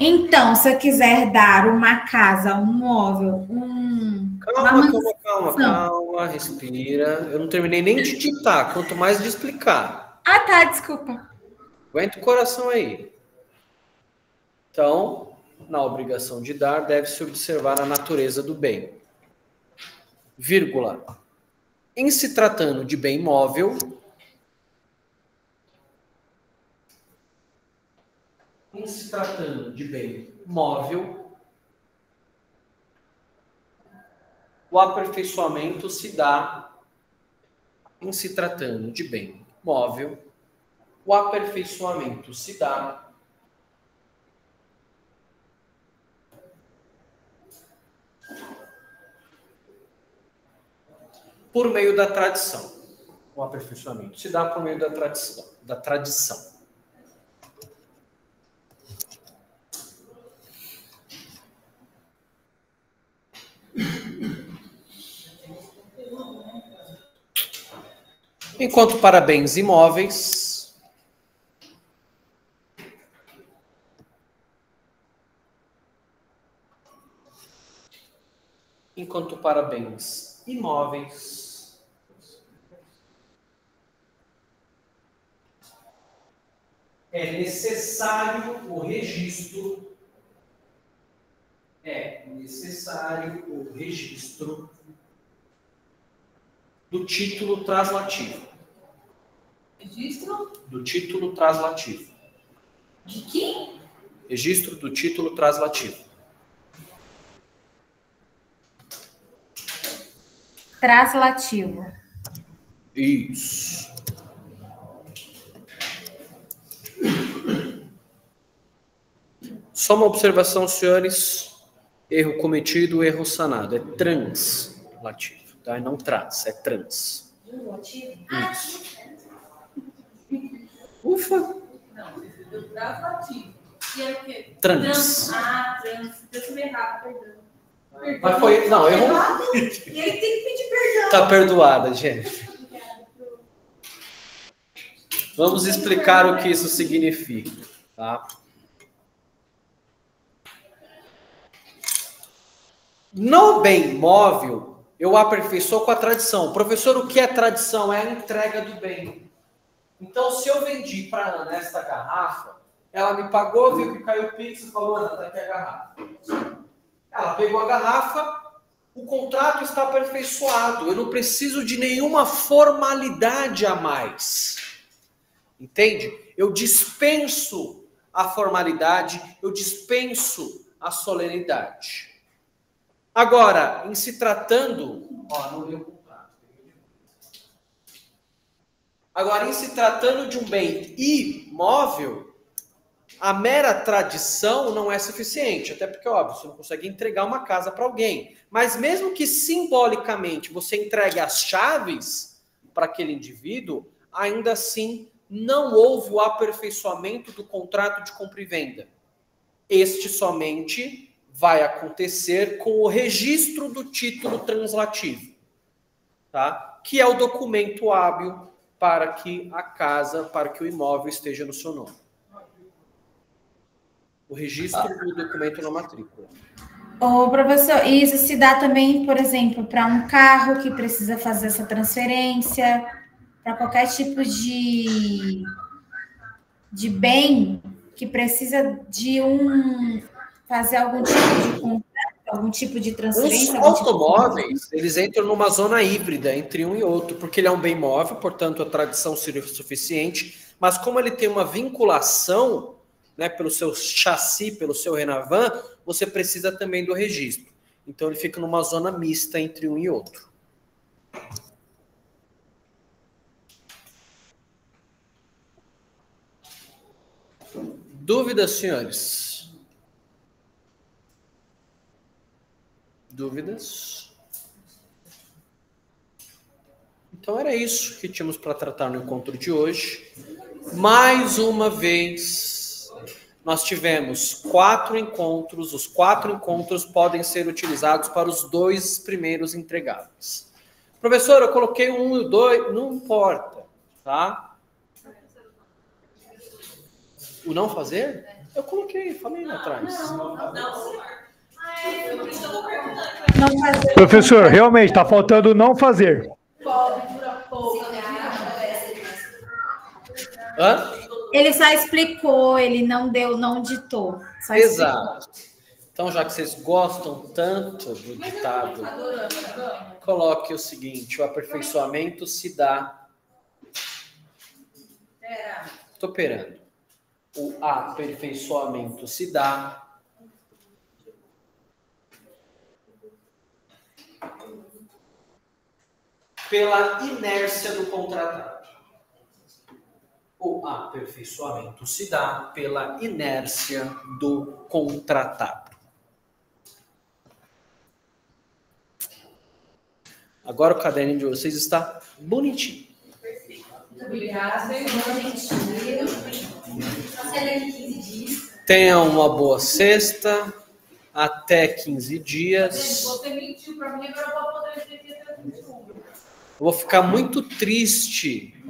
[SPEAKER 7] Então, se eu quiser dar uma casa, um móvel,
[SPEAKER 1] Calma, respira. Eu não terminei nem de ditar, quanto mais de explicar.
[SPEAKER 7] Ah, tá, desculpa.
[SPEAKER 1] Aguenta o coração aí. Então, na obrigação de dar, deve-se observar a natureza do bem. Vírgula. Em se tratando de bem móvel, o aperfeiçoamento se dá em se tratando de bem móvel. O aperfeiçoamento se dá por meio da tradição. O aperfeiçoamento se dá por meio da tradição. Enquanto para bens imóveis, é necessário o registro do título traslativo.
[SPEAKER 2] Registro?
[SPEAKER 1] Do título traslativo.
[SPEAKER 2] De quem?
[SPEAKER 1] Registro do título traslativo.
[SPEAKER 7] Traslativo.
[SPEAKER 1] Isso. Só uma observação, senhores. Erro cometido, erro sanado. É translativo, tá? Não trans, é trans. Isso. Ufa.
[SPEAKER 2] Não, do translativo. E é o quê?
[SPEAKER 1] Trans.
[SPEAKER 2] Trans. Trans. Eu também errado, perdão.
[SPEAKER 1] Mas foi... Não, eu...
[SPEAKER 3] E ele tem que pedir perdão.
[SPEAKER 1] Tá perdoada, gente. Vamos explicar o que isso significa, tá? No bem imóvel, eu aperfeiçoo com a tradição. Professor, o que é tradição? É a entrega do bem. Então, se eu vendi para a Ana esta garrafa, ela me pagou, viu que caiu o Pix e falou, Ana, tá aqui a garrafa. Ela pegou a garrafa, o contrato está aperfeiçoado. Eu não preciso de nenhuma formalidade a mais. Entende? Eu dispenso a formalidade, eu dispenso a solenidade. Agora, em se tratando... Ó, não deu contrato. Agora, em se tratando de um bem imóvel, a mera tradição não é suficiente. Até porque, óbvio, você não consegue entregar uma casa para alguém. Mas mesmo que simbolicamente você entregue as chaves para aquele indivíduo, ainda assim não houve o aperfeiçoamento do contrato de compra e venda. Este somente vai acontecer com o registro do título translativo, tá? Que é o documento hábil para que a casa, para que o imóvel esteja no seu nome. O registro do documento na matrícula.
[SPEAKER 7] Ô, professor, isso se dá também, por exemplo, para um carro que precisa fazer essa transferência, para qualquer tipo de bem que precisa de fazer algum tipo de contrato, algum tipo de transferência.
[SPEAKER 1] Os automóveis, eles entram numa zona híbrida entre um e outro, porque ele é um bem móvel, portanto a tradição seria suficiente, mas como ele tem uma vinculação, né, pelo seu chassi, pelo seu Renavan, você precisa também do registro. Então ele fica numa zona mista entre um e outro. Dúvidas, senhores? Dúvidas? Então era isso que tínhamos para tratar no encontro de hoje. Mais uma vez, nós tivemos 4 encontros. Os 4 encontros podem ser utilizados para os 2 primeiros entregáveis. Professor, eu coloquei o 1 e o 2, não importa, tá? O não fazer? Eu coloquei, falei lá atrás.
[SPEAKER 4] Professor, realmente está faltando não fazer.
[SPEAKER 1] Hã?
[SPEAKER 7] Ele só explicou, ele não ditou. Só
[SPEAKER 1] Exato. Então, já que vocês gostam tanto do ditado, coloque o seguinte: o aperfeiçoamento se dá. Estou operando. O aperfeiçoamento se dá pela inércia do contratado. O aperfeiçoamento se dá pela inércia do contratado. Agora o caderninho de vocês está bonitinho.
[SPEAKER 2] Muito obrigada.
[SPEAKER 1] Tenham uma boa sexta. Até 15 dias.
[SPEAKER 2] Você mentiu para mim, agora eu vou poder esquecer até 21.
[SPEAKER 1] Eu vou ficar muito triste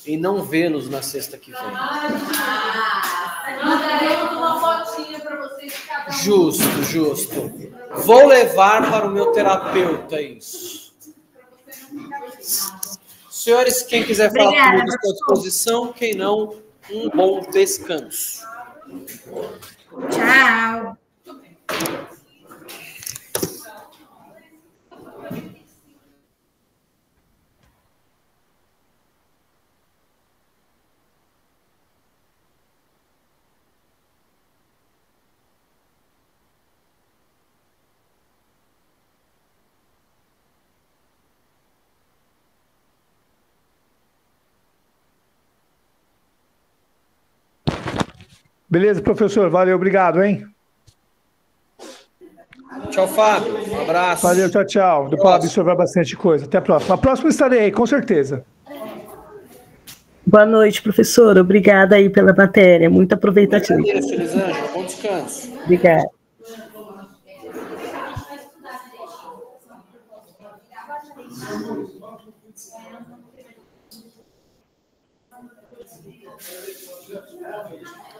[SPEAKER 1] em não vê-los na sexta que vem.
[SPEAKER 2] Mandaremos uma fotinha para vocês cada um.
[SPEAKER 1] Justo, justo. Vou levar para o meu terapeuta isso. Senhores, quem quiser falar comigo, estou à disposição. Quem não, um bom descanso.
[SPEAKER 7] Tchau.
[SPEAKER 4] Beleza, professor. Valeu, obrigado, hein?
[SPEAKER 1] Tchau, Fábio. Um abraço.
[SPEAKER 4] Valeu, tchau, tchau. Depois absorver bastante coisa. Até a próxima. A próxima estarei aí, com certeza.
[SPEAKER 9] Boa noite, professor. Obrigada aí pela matéria. Muito aproveitativa.
[SPEAKER 1] Elisângela, bom descanso.
[SPEAKER 9] Obrigada.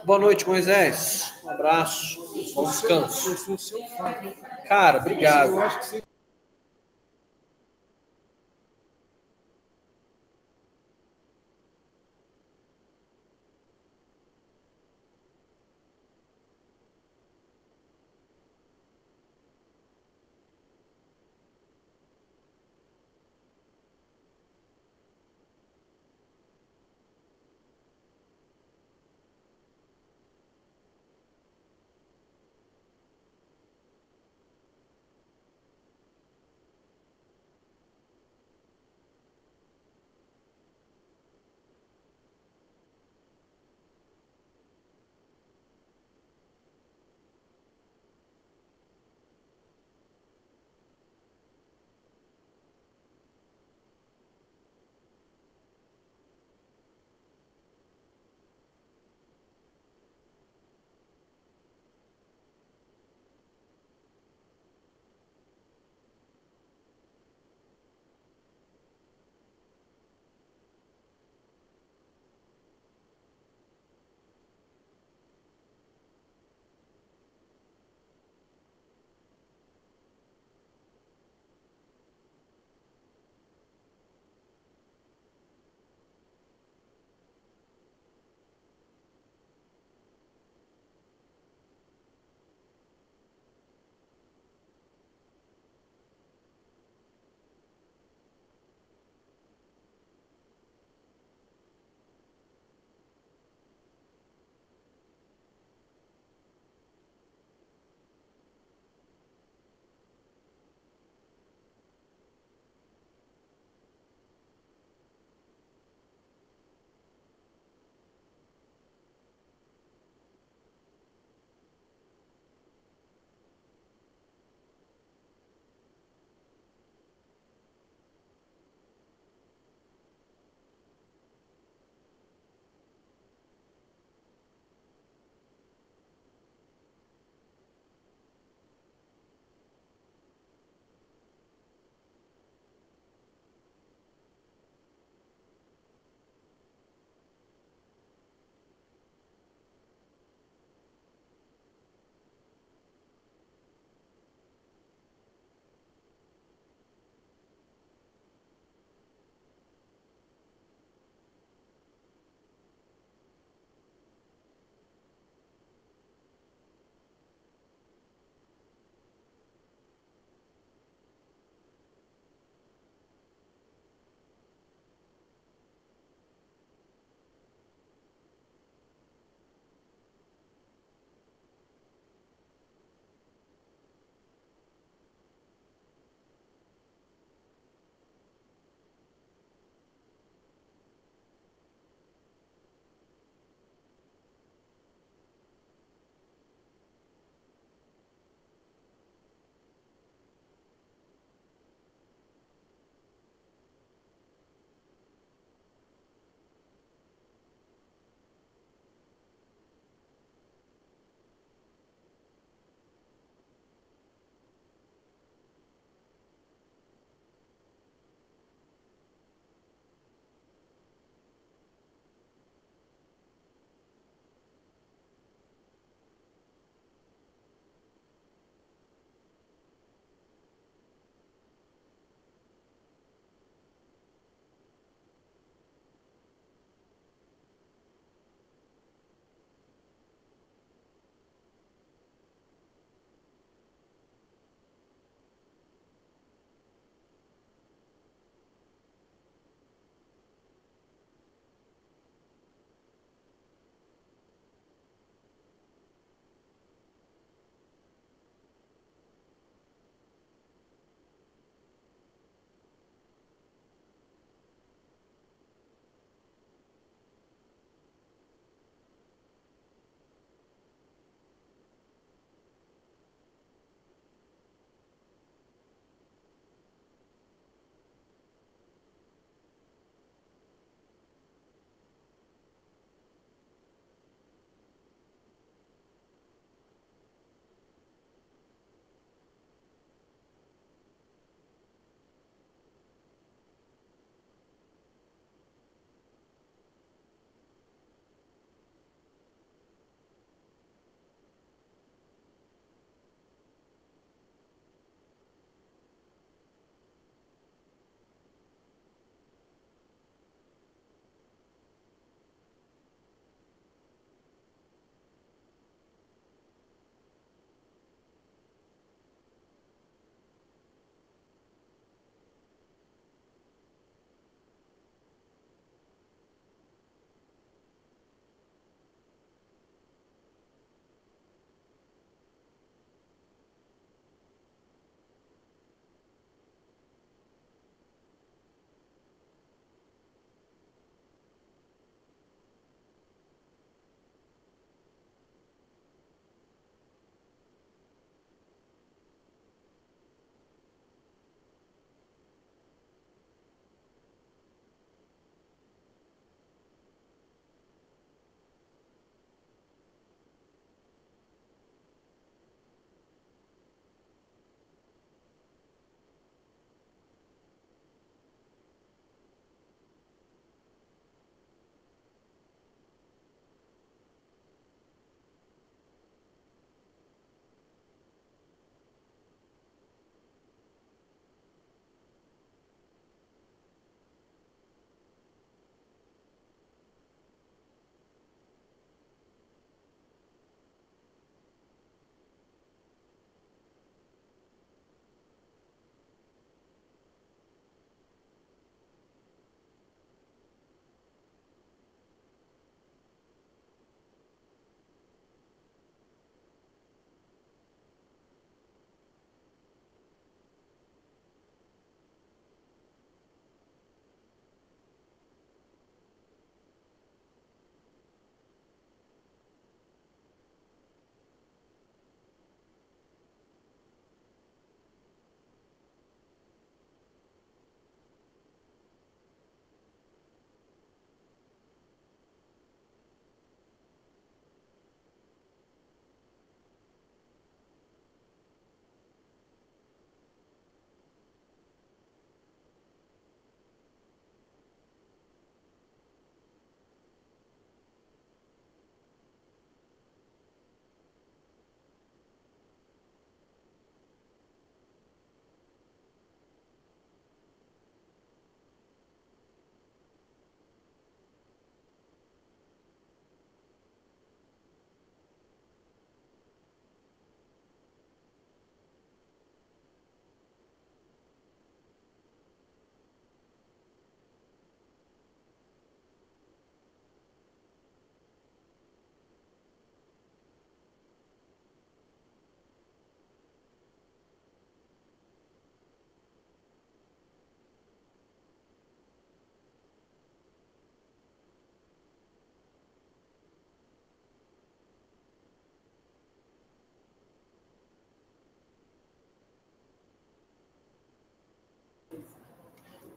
[SPEAKER 1] Boa noite, Moisés. Um abraço. Bom descanso. Cara, obrigado.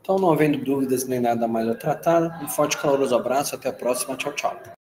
[SPEAKER 1] Então, não havendo dúvidas nem nada mais a tratar, um forte caloroso abraço, até a próxima, tchau, tchau.